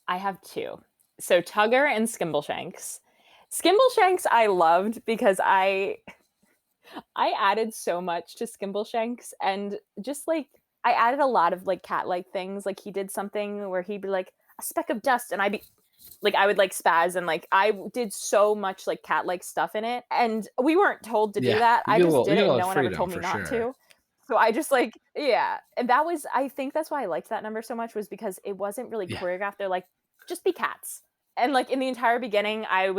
I have two. So Tugger and Skimbleshanks. Skimbleshanks I loved because I added so much to Skimbleshanks, and just like I added a lot of like cat-like things. Like he did something where he'd be like a speck of dust, and I would like spaz, and like I did so much like cat-like stuff in it, and we weren't told to do that. I just did it, and no one ever told me not to. So I just like, and I think that's why I liked that number so much, was because it wasn't really choreographed. They're like, just be cats. And like in the entire beginning, I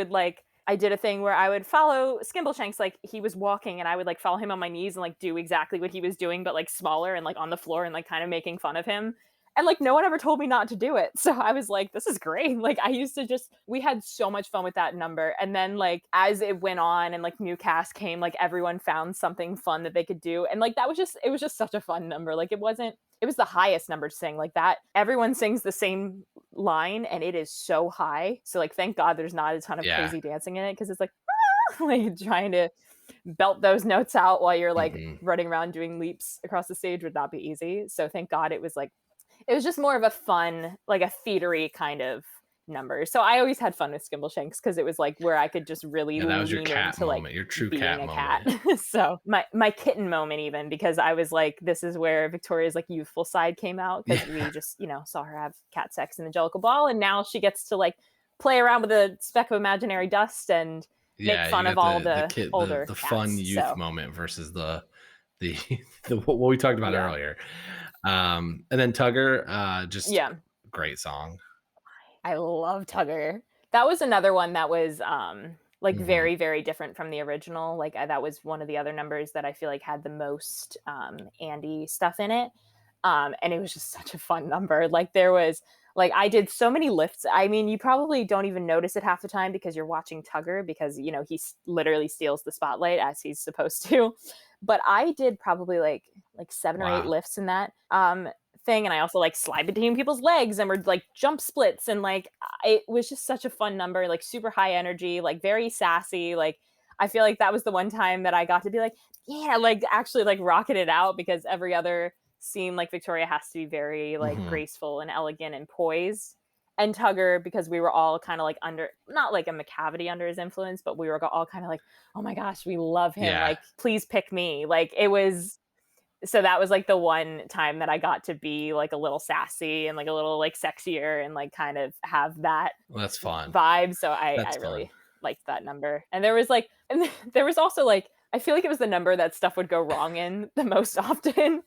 did a thing where I would follow Skimbleshanks, like he was walking, and I would like follow him on my knees and like do exactly what he was doing, but like smaller and like on the floor, and like kind of making fun of him. And like no one ever told me not to do it. So I was like, this is great. Like we had so much fun with that number. And then like as it went on and like new cast came, like everyone found something fun that they could do. And like it was just such a fun number. Like it was the highest number to sing like that. Everyone sings the same line and it is so high. So like thank God there's not a ton of crazy dancing in it, because it's like like trying to belt those notes out while you're like running around doing leaps across the stage would not be easy. So thank God it was just more of a fun, like a theatery kind of number. So I always had fun with Skimbleshanks because it was like where I could just really that was your cat into, moment, like, your true being cat a moment. Cat. So my kitten moment, even, because I was like, this is where Victoria's like youthful side came out, because we just saw her have cat sex in the Jellicle ball, and now she gets to like play around with a speck of imaginary dust and make fun of all the older the cats, fun youth moment versus the what we talked about earlier. And then Tugger, just great song. I love Tugger. That was another one that was very, very different from the original. Like that was one of the other numbers that I feel like had the most Andy stuff in it. And it was just such a fun number. Like there was I did so many lifts. I mean, you probably don't even notice it half the time because you're watching Tugger, because he literally steals the spotlight as he's supposed to. But I did probably like 7 or 8 lifts in that thing, and I also like slide between people's legs, and we're like jump splits, and like it was just such a fun number, like super high energy, like very sassy. Like I feel like that was the one time that I got to be like, yeah, like actually like rocking it out, because every other scene like Victoria has to be very like graceful and elegant and poised. And Tugger, because we were all kind of like under, not like a McCavity under his influence, but we were all kind of like, oh my gosh, we love him. Like, please pick me. Like it was, so that was like the one time that I got to be like a little sassy and like a little like sexier and like kind of have that that's fun vibe. So I really liked that number. And there was also like, I feel like it was the number that stuff would go wrong in the most often.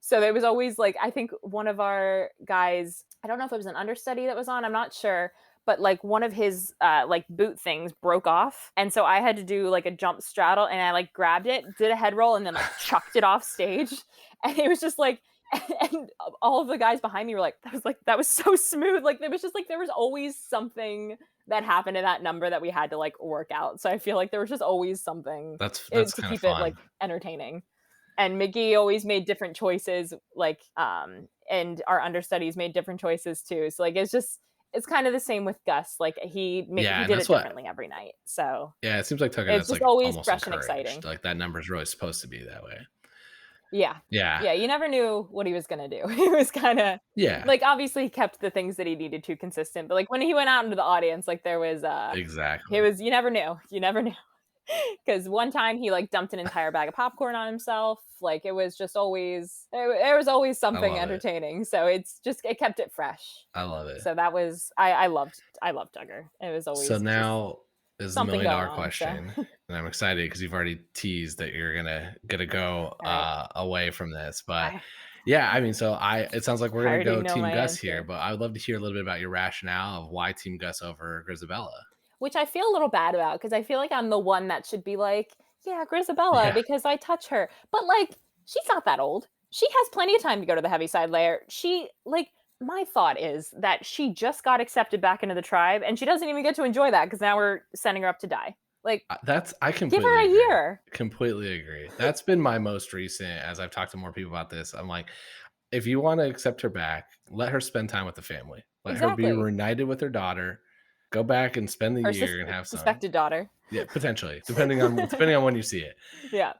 So there was always like, I think one of our guys, I don't know if it was an understudy that was on, I'm not sure, but like one of his like boot things broke off. And so I had to do like a jump straddle, and I like grabbed it, did a head roll, and then like chucked it off stage. And it was just like, and all of the guys behind me were like, that was so smooth. Like there was just like, there was always something that happened in that number that we had to like work out. So I feel like there was just always something that's to keep it like entertaining. And McGee always made different choices, like, and our understudies made different choices too. So like, it's kind of the same with Gus. Like he did it differently every night. So it seems like Tugger, it's just like always fresh and exciting. Like that number is really supposed to be that way. Yeah. You never knew what he was gonna do. He was kind of like, obviously he kept the things that he needed to consistent, but like when he went out into the audience, like there was exactly. It was, you never knew. Because one time he like dumped an entire bag of popcorn on himself. Like it was just always, there was always something entertaining. So it kept it fresh. I love it. So that was, I loved Tugger. It was always. So now is the $1 million question. And I'm excited because you've already teased that you're gonna go away from this, but I mean, so it sounds like we're gonna go Team Gus here, but I would love to hear a little bit about your rationale of why Team Gus over Grisabella. Which I feel a little bad about, because I feel like I'm the one that should be like, yeah, Grisabella, because I touch her. But like, she's not that old. She has plenty of time to go to the Heaviside layer. My thought is that she just got accepted back into the tribe, and she doesn't even get to enjoy that because now we're sending her up to die. Like, I give completely her a agree. year. Completely agree. That's been my most recent, as I've talked to more people about this. I'm like, if you want to accept her back, let her spend time with the family. Let her be Exactly. reunited with her daughter. Go back and spend the Her year and have some. suspected daughter. Yeah, potentially, depending on when you see it. Yeah.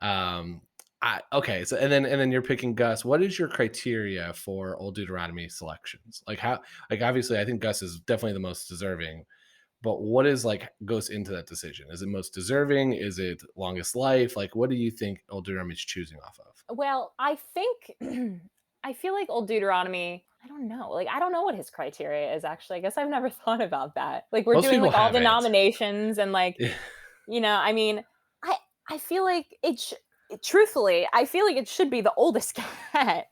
Okay, so and then you're picking Gus. What is your criteria for Old Deuteronomy selections? Like how, like obviously I think Gus is definitely the most deserving, but what is like goes into that decision? Is it most deserving? Is it longest life? Like what do you think Old Deuteronomy is choosing off of? Well, I think I feel like Old Deuteronomy, I don't know. Like, I don't know what his criteria is, actually. I guess I've never thought about that. Like, we're Most doing people like all the haven't. nominations and like, I mean, I feel like truthfully, I feel like it should be the oldest cat.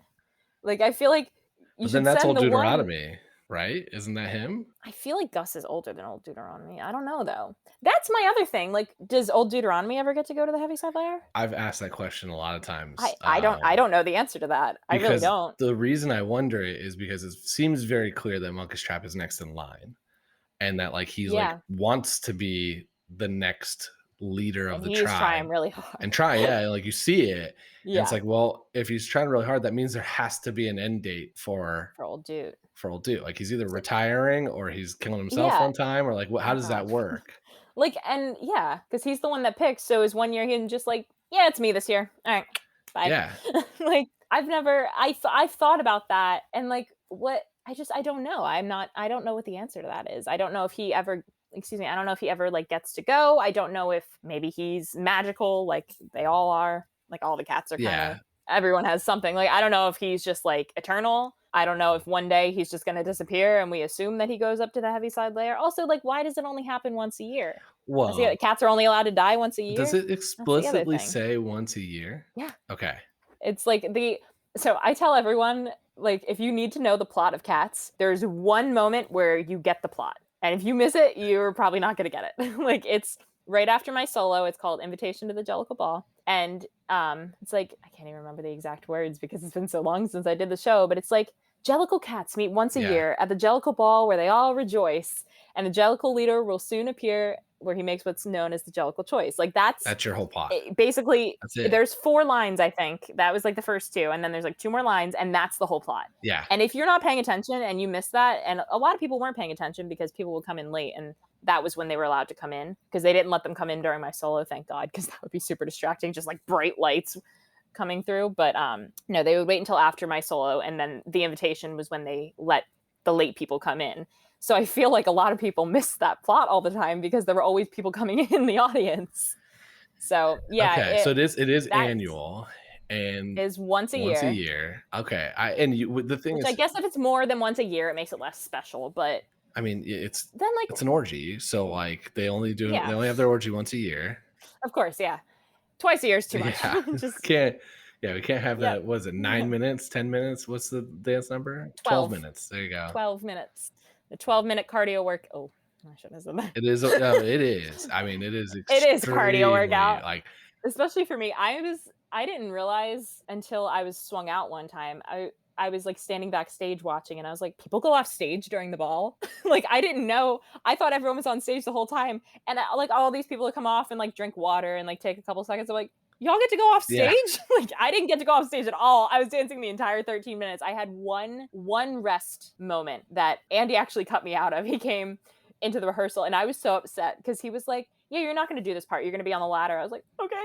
Like, I feel like you But then should that's send Old the one. Deuteronomy, right? Isn't that him? I feel like Gus is older than Old Deuteronomy. I don't know though. That's my other thing. Like, does Old Deuteronomy ever get to go to the Heaviside Layer? I've asked that question a lot of times. I don't know the answer to that. I really Because don't. the reason I wonder it is because it seems very clear that Monkish Trap is next in line, and that like he's like Yeah. wants to be the next leader of And the he's trying tribe really hard. and like you see it, and it's Yeah. like, well, if he's trying really hard, that means there has to be an end date for For Old Dude. Old Dude. Like he's either retiring or he's killing himself Yeah. one time, or like what? How Oh does that God. work? Like, and yeah, because he's the one that picks. So is 1 year he can just like, yeah, it's me this year. All right, bye. Yeah, Like, I've thought about that, and like, what I don't know. I don't know what the answer to that is. I don't know if he ever. Excuse me. I don't know if he ever like gets to go. I don't know if maybe he's magical, like they all are. Like all the cats are kind yeah, of. Everyone has something. Like I don't know if he's just like eternal. I don't know if one day he's just going to disappear and we assume that he goes up to the Heaviside Layer. Also, like, why does it only happen once a year? well, Cats are only allowed to die once a year. does it That's the other explicitly thing. say once a year? Yeah. Okay. It's like so I tell everyone, like, if you need to know the plot of Cats, there's one moment where you get the plot. And if you miss it, you're probably not going to get it. Like, it's right after my solo. It's called Invitation to the Jellicle Ball. And it's like, I can't even remember the exact words because it's been so long since I did the show, but it's like, Jellicle cats meet once a year at the Jellicle Ball where they all rejoice, and the Jellicle leader will soon appear where he makes what's known as the Jellicle choice. Like That's your whole plot. Basically, That's it. there's 4 lines, I think. That was like the first 2, and then there's like 2 more lines, and that's the whole plot. Yeah. And if you're not paying attention and you miss that, and a lot of people weren't paying attention because people would come in late, and that was when they were allowed to come in because they didn't let them come in during my solo, thank God, because that would be super distracting, just like bright lights coming through. But no, they would wait until after my solo, and then the invitation was when they let the late people come in. So I feel like a lot of people miss that plot all the time because there were always people coming in the audience. So yeah. Okay, so it is annual, and is once a year. Okay, the thing which is, I guess if it's more than once a year, it makes it less special. But I mean, it's then like it's an orgy, so like they only have their orgy once a year. Of course, yeah. Twice a year is too much. Yeah, we can't have that. What is it, 9 minutes, 10 minutes? What's the dance number? 12 minutes. There you go. 12 minutes. The 12-minute cardio work. Oh, I shouldn't have said that. It is. It is. I mean, it is. It is cardio workout. Like, especially for me. I didn't realize until I was swung out one time. I was like standing backstage watching, and I was like, people go off stage during the ball. Like, I didn't know. I thought everyone was on stage the whole time. And like all these people would come off and like drink water and like take a couple seconds. I'm like, y'all get to go off stage? Yeah. Like, I didn't get to go off stage at all. I was dancing the entire 13 minutes. I had one rest moment that Andy actually cut me out of. He came into the rehearsal and I was so upset because he was like, yeah, you're not going to do this part. You're going to be on the ladder. I was like, okay.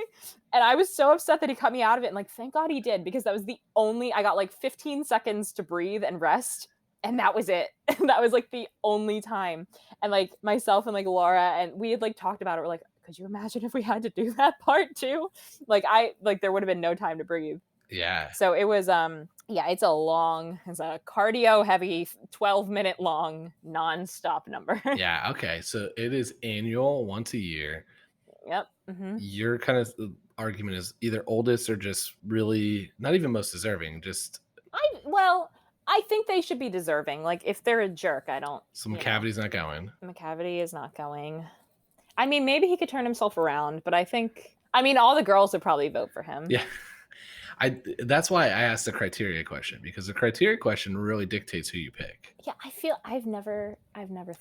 And I was so upset that he cut me out of it. And like, thank God he did, because that was I got like 15 seconds to breathe and rest. And that was it. And that was like the only time. And like myself and like Laura, and we had like talked about it. We're like, could you imagine if we had to do that part too? Like there would have been no time to breathe. Yeah. So it was, it's a cardio heavy 12-minute long nonstop number. Yeah. Okay. So it is annual, once a year. Yep. Mm-hmm. Your kind of argument is either oldest or just really not even most deserving. Just I think they should be deserving. Like, if they're a jerk, I don't. So McCavity's not going. McCavity is not going. I mean, maybe he could turn himself around, but I think all the girls would probably vote for him. Yeah. That's why I asked the criteria question, because the criteria question really dictates who you pick. Yeah, I feel I've never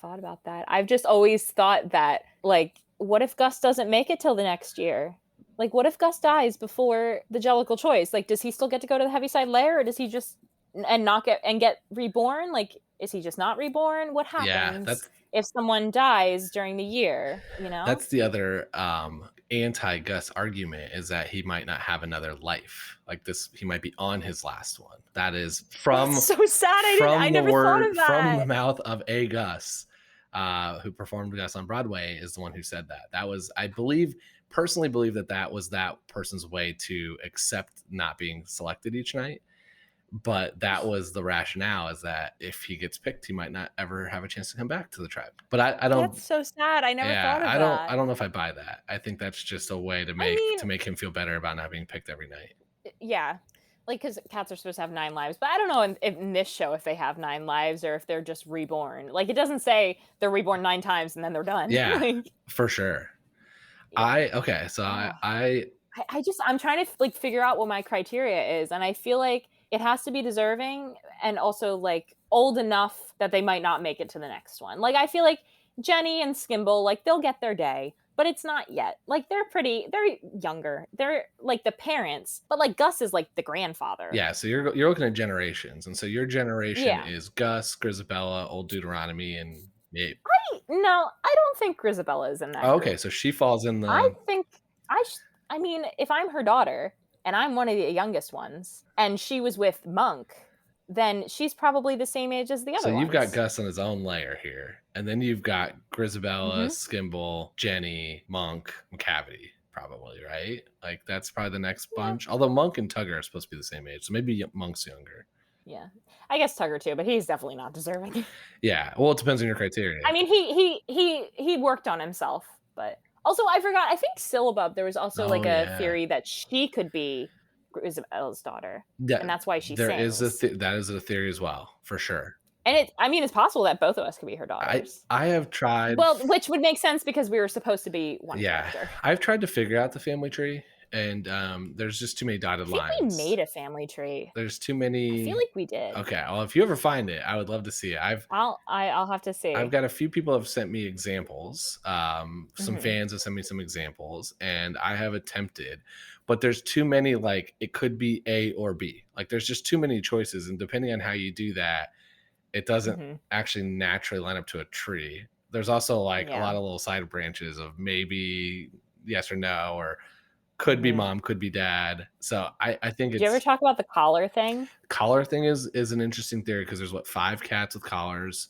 thought about that. I've just always thought that, like, what if Gus doesn't make it till the next year? Like, what if Gus dies before the Jellicle choice? Like, does he still get to go to the Heaviside Lair, or does he just not get reborn? Like, is he just not reborn? What Yeah, happens if someone dies during the year? You know, that's the other anti-Gus argument, is that he might not have another life. Like this, he might be on his last one. That is from that's so sad. I never thought of that. From the mouth of a Gus, who performed Gus on Broadway, is the one who said that. That was, I personally believe that was that person's way to accept not being selected each night. But that was the rationale, is that if he gets picked, he might not ever have a chance to come back to the tribe. But I don't. That's so sad. I never thought of that. I don't know if I buy that. I think that's just a way to make him feel better about not being picked every night. Yeah, like, because cats are supposed to have 9 lives, but I don't know in this show if they have 9 lives or if they're just reborn. Like, it doesn't say they're reborn 9 times and then they're done. Yeah, like, for sure. Yeah. I'm trying to, like, figure out what my criteria is, and I feel like it has to be deserving and also, like, old enough that they might not make it to the next one. Like, I feel like Jenny and Skimble, like, they'll get their day, but it's not yet. Like, they're younger. They're like the parents, but like Gus is like the grandfather. Yeah, so you're looking at generations, and so your generation is Gus, Grisabella, Old Deuteronomy, and Abe. No, I don't think Grisabella is in that. Okay, so she falls in the. I think I mean, if I'm her daughter and I'm one of the youngest ones, and she was with Monk, then she's probably the same age as the other ones. So you've got Gus on his own layer here, and then you've got Grisabella, Skimble, Jenny, Monk, and Cavity, probably, right? Like, that's probably the next bunch. Although Monk and Tugger are supposed to be the same age, so maybe Monk's younger. Yeah, I guess Tugger too, but he's definitely not deserving. Yeah, well, it depends on your criteria. I mean, he worked on himself, but also I forgot. I think Syllabub. There was also a theory that she could be Grisabella's daughter, and that's why she sings. That is a theory as well, for sure. And it's possible that both of us could be her daughters. I have tried. Well, which would make sense because we were supposed to be one character. I've tried to figure out the family tree, and there's just too many dotted lines. I think we made a family tree. There's too many. I feel like we did. Okay, well, if you ever find it, I would love to see it. I'll have to see. I've got a few people have sent me examples. Some fans have sent me some examples, and I have attempted, but there's too many. Like, it could be A or B. Like, there's just too many choices, and depending on how you do that, it doesn't actually naturally line up to a tree. There's also like a lot of little side branches of maybe yes or no, or could be mom, could be dad. So I think it's. Did you ever talk about the collar thing? Collar thing is an interesting theory, because there's 5 cats with collars.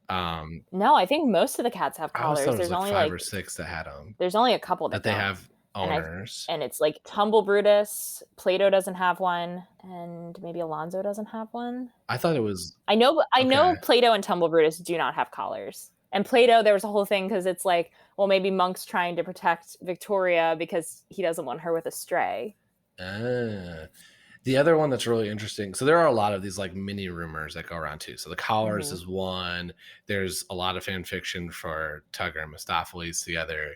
No, I think most of the cats have collars. There's only 5 or 6 that had them. There's only a couple that they have owners. And it's like Tumble Brutus, Plato doesn't have one, and maybe Alonzo doesn't have one. I thought it was. I know Plato and Tumble Brutus do not have collars. And Plato, there was a whole thing because it's like, well, maybe Monk's trying to protect Victoria because he doesn't want her with a stray. The other one that's really interesting. So there are a lot of these like mini rumors that go around too. So the collars is one. There's a lot of fan fiction for Tugger and Mistopheles together.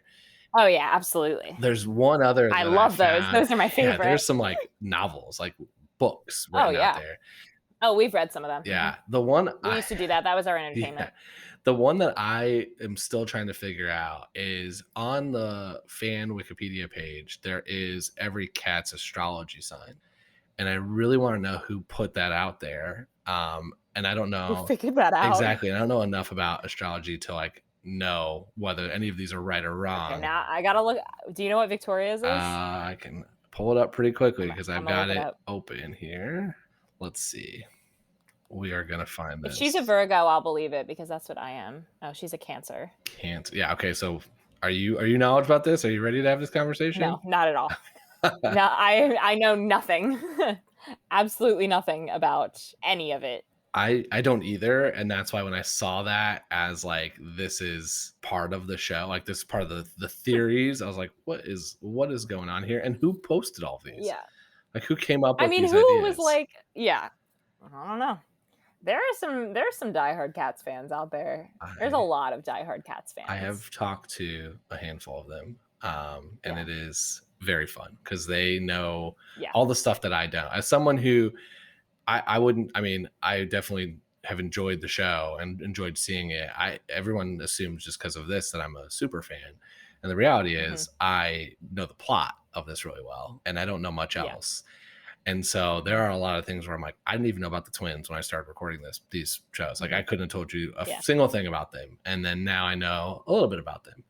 Oh yeah, absolutely. There's one other. I love those. Those are my favorite. Yeah, there's some like novels, like books written out there. Oh, we've read some of them. Yeah, the one we used to do that. That was our entertainment. Yeah. The one that I am still trying to figure out is on the fan Wikipedia page. There is every cat's astrology sign, and I really want to know who put that out there. And I don't know who figured that out exactly. I don't know enough about astrology to like know whether any of these are right or wrong. Okay, now I gotta look. Do you know what Victoria's is? I can pull it up pretty quickly because I've got it open here. Let's see. We are gonna find this. If she's a Virgo, I'll believe it because that's what I am. Oh, she's a Cancer. Cancer. Yeah. Okay. So, are you knowledgeable about this? Are you ready to have this conversation? No, not at all. No, I know nothing. Absolutely nothing about any of it. I don't either, and that's why when I saw that as like this is part of the show, like this is part of the theories, I was like, what is going on here, and who posted all these? Yeah. Like, who came up with these who ideas? was like, yeah, I don't know. There's some diehard Cats fans out there. There's a lot of diehard Cats fans. I have talked to a handful of them, and it is very fun because they know Yeah. all the stuff that I don't. As someone who I wouldn't, I mean, I definitely have enjoyed the show and enjoyed seeing it. Everyone assumes just because of this that I'm a super fan. And the reality is I know the plot of this really well and I don't know much Yeah. else. And so there are a lot of things where I'm like, I didn't even know about the twins when I started recording these shows. Like I couldn't have told you a single thing about them. And then now I know a little bit about them.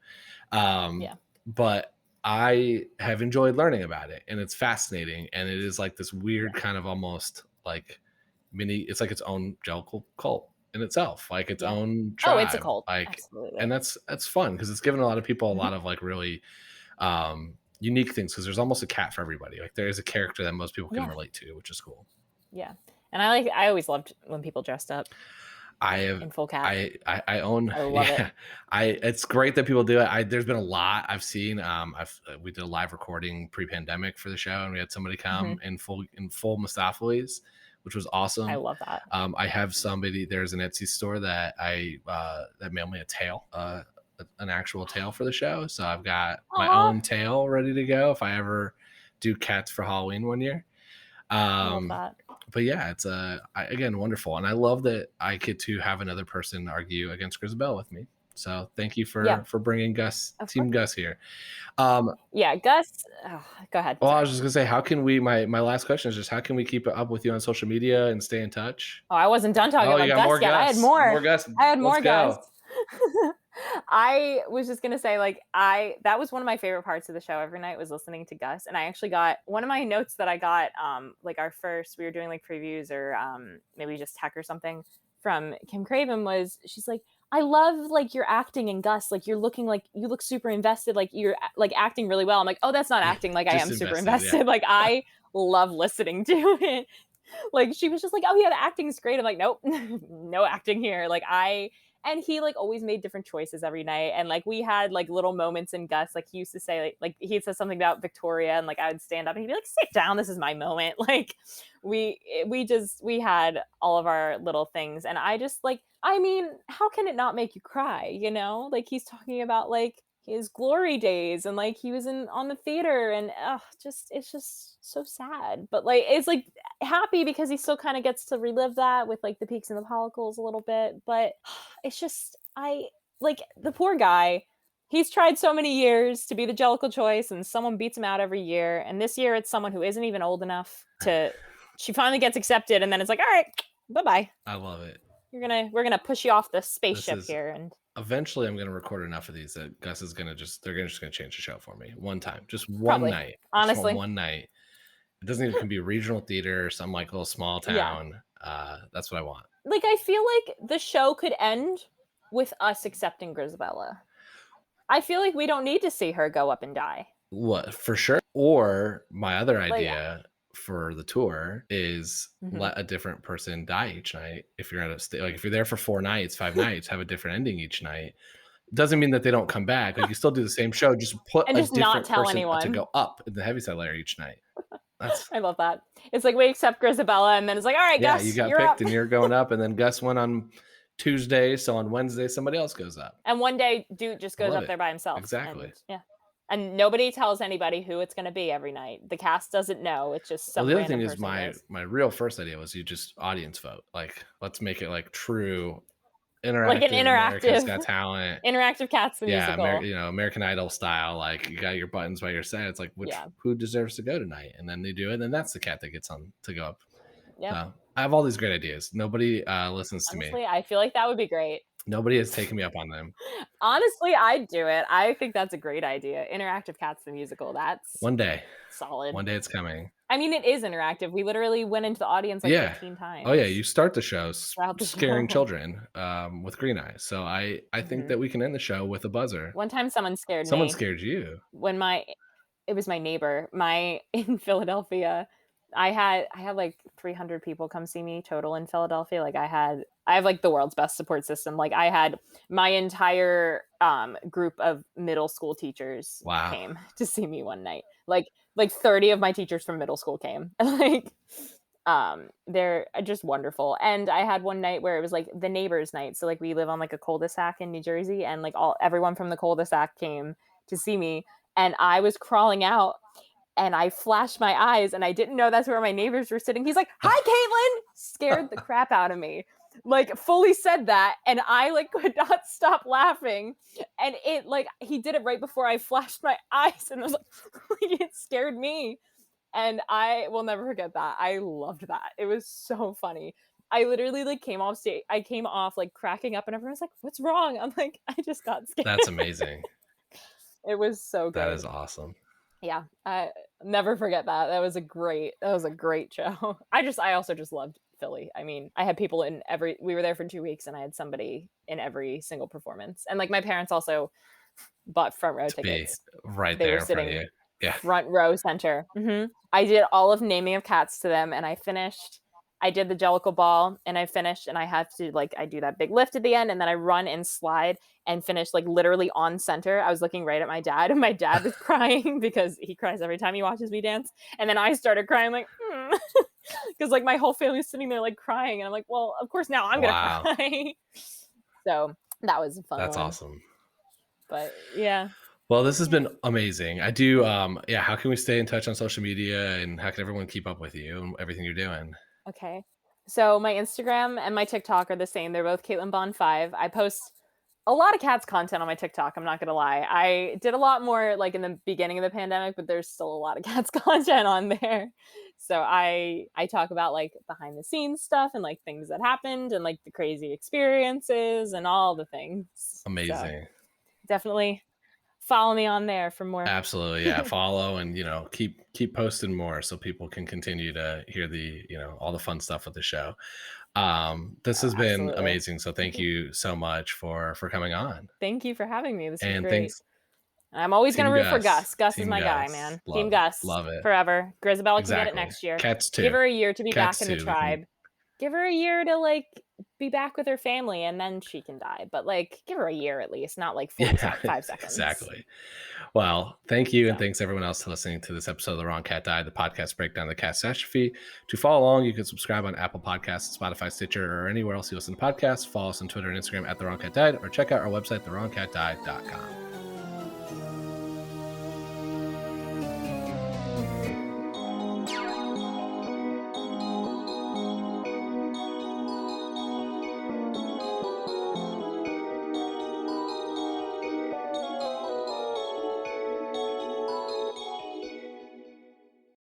But I have enjoyed learning about it and it's fascinating. And it is like this weird kind of almost like it's like its own Jellicle cult in itself, like its own tribe. Oh, it's a cult. Like, absolutely. and that's fun because it's given a lot of people a lot of like really unique things because there's almost a cat for everybody. Like there is a character that most people can relate to, which is cool. Yeah. And I always loved when people dressed up. In full cat. I own. I love it. It's great that people do it. There's been a lot I've seen. We did a live recording pre-pandemic for the show, and we had somebody come in full Mustapheles, which was awesome. I love that. I have somebody. There's an Etsy store that that mailed me a tail, an actual tail for the show. So I've got my own tail ready to go if I ever do cats for Halloween one year. I love that. But yeah, it's again wonderful, and I love that I get to have another person argue against Grisabella with me. So thank you for bringing Team Gus here. Gus. Go ahead. Well, I was just gonna say, how can we? My last question is just how can we keep up with you on social media and stay in touch? Oh, I wasn't done talking about Gus yet. I had more. More Gus. I had more Gus. I was just gonna say, like, that was one of my favorite parts of the show every night was listening to Gus. And I actually got one of my notes that I got, like our first, we were doing like previews or maybe just tech or something from Kim Craven was, she's like, I love like your acting in Gus. Like you're looking like you look super invested. Like you're like acting really well. I'm like, oh, that's not acting. Like I am super invested. Yeah. Like I love listening to it. Like she was just like, oh yeah, the acting's great. I'm like, nope, no acting here. Like and he like always made different choices every night. And like we had like little moments in Gus. Like he used to say like he'd say something about Victoria and like I would stand up and he'd be like, sit down, this is my moment. Like we had all of our little things. And I just like, I mean, how can it not make you cry? You know, like he's talking about like his glory days and like he was on the theater and it's just so sad. But like it's like happy because he still kind of gets to relive that with like the peaks and the follicles a little bit. But it's just I like the poor guy. He's tried so many years to be the Jellicle choice and someone beats him out every year. And this year it's someone who isn't even old enough to she finally gets accepted and then it's like, all right, bye-bye. I love it. We're gonna push you off the spaceship here and eventually I'm going to record enough of these that Gus is going to they're just going to change the show for me one time, just one night. Honestly, one night. It doesn't even be regional theater or some like little small town. That's what I want. Like, I feel like the show could end with us accepting Grisabella. I feel like we don't need to see her go up and die. What for sure. Or my other idea for the tour is let a different person die each night. If you're at like if you're there for 4 nights, 5 nights, have a different ending each night. Doesn't mean that they don't come back. Like you still do the same show, just put and a just not different tell person anyone to go up in the heaviside layer each night. I love that. It's like we accept Grisabella, and then it's like, all right, Gus, you got you're picked, up. And you're going up, and then Gus went on Tuesday, so on Wednesday somebody else goes up. And one day, Dude just goes up there by himself. Exactly. And nobody tells anybody who it's going to be every night. The cast doesn't know. It's just some. Well, the other thing is my real first idea was you just audience vote. Like, let's make it like true. Interactive, like an interactive America's Got Talent, interactive Cats the musical. American Idol style. Like you got your buttons by your side. It's like who deserves to go tonight, and then they do it, and then that's the cat that gets on to go up. Yeah, I have all these great ideas. Nobody listens to me. Honestly, I feel like that would be great. Nobody has taken me up on them. Honestly, I'd do it. I think that's a great idea. Interactive Cats the musical. That's one day solid. One day it's coming. I mean, it is interactive. We literally went into the audience like 15 times. Oh yeah, you start the show scaring children with green eyes. So I think that we can end the show with a buzzer. One time someone scared me. Someone scared you. When it was my neighbor, in Philadelphia. I had like 300 people come see me total in Philadelphia. Like I have like the world's best support system. Like I had my entire group of middle school teachers came to see me one night. Like 30 of my teachers from middle school came. Like they're just wonderful. And I had one night where it was like the neighbors night. So like we live on like a cul-de-sac in New Jersey, and like everyone from the cul-de-sac came to see me. and I was crawling out and I flashed my eyes and I didn't know that's where my neighbors were sitting. He's like, "Hi, Caitlin," scared the crap out of me. Like fully said that. And I like could not stop laughing. And it like, he did it right before I flashed my eyes and I was like, it scared me. And I will never forget that. I loved that. It was so funny. I literally like came off stage. I came off like cracking up and everyone was like, "What's wrong?" I'm like, I just got scared. That's amazing. It was so good. That is awesome. Yeah, I never forget that. That was a great show. I also just loved Philly. I mean, I had people we were there for 2 weeks and I had somebody in every single performance. And like my parents also bought front row tickets. Right They there were in front of sitting you. Yeah. front row center. I did all of Naming of Cats to them and I did the Jellicle ball and I finished and I have to like, I do that big lift at the end and then I run and slide and finish like literally on center. I was looking right at my dad and my dad was crying because he cries every time he watches me dance. And then I started crying like, because like my whole family was sitting there like crying. And I'm like, well, of course now I'm going to cry. So that was a fun That's one. awesome. But yeah. Well, this has been amazing. I do. How can we stay in touch on social media and how can everyone keep up with you and everything you're doing? Okay. So my Instagram and my TikTok are the same. They're both Caitlin Bond 5. I post a lot of cats content on my TikTok. I'm not going to lie. I did a lot more like in the beginning of the pandemic, but there's still a lot of cats content on there. So I talk about like behind the scenes stuff and like things that happened and like the crazy experiences and all the things. Amazing. So definitely follow me on there for more. Absolutely. Yeah. Follow and, keep posting more so people can continue to hear all the fun stuff with the show. This has been amazing. So thank you so much for coming on. Thank you for having me. This was great. Thanks. I'm always going to root for Gus. Gus is my guy, man. Team Gus. Love it. Forever. Grisabella can get it next year. Cats too. Give her a year to be back in the tribe. Give her a year to like be back with her family and then she can die. But like give her a year at least, not like 5 seconds. Exactly. Well, thank you. And thanks everyone else for listening to this episode of The Wrong Cat Died, the podcast breakdown of the catastrophe. To follow along, you can subscribe on Apple Podcasts, Spotify, Stitcher, or anywhere else you listen to podcasts. Follow us on Twitter and Instagram at The Wrong Cat Died, or check out our website, thewrongcatdied.com.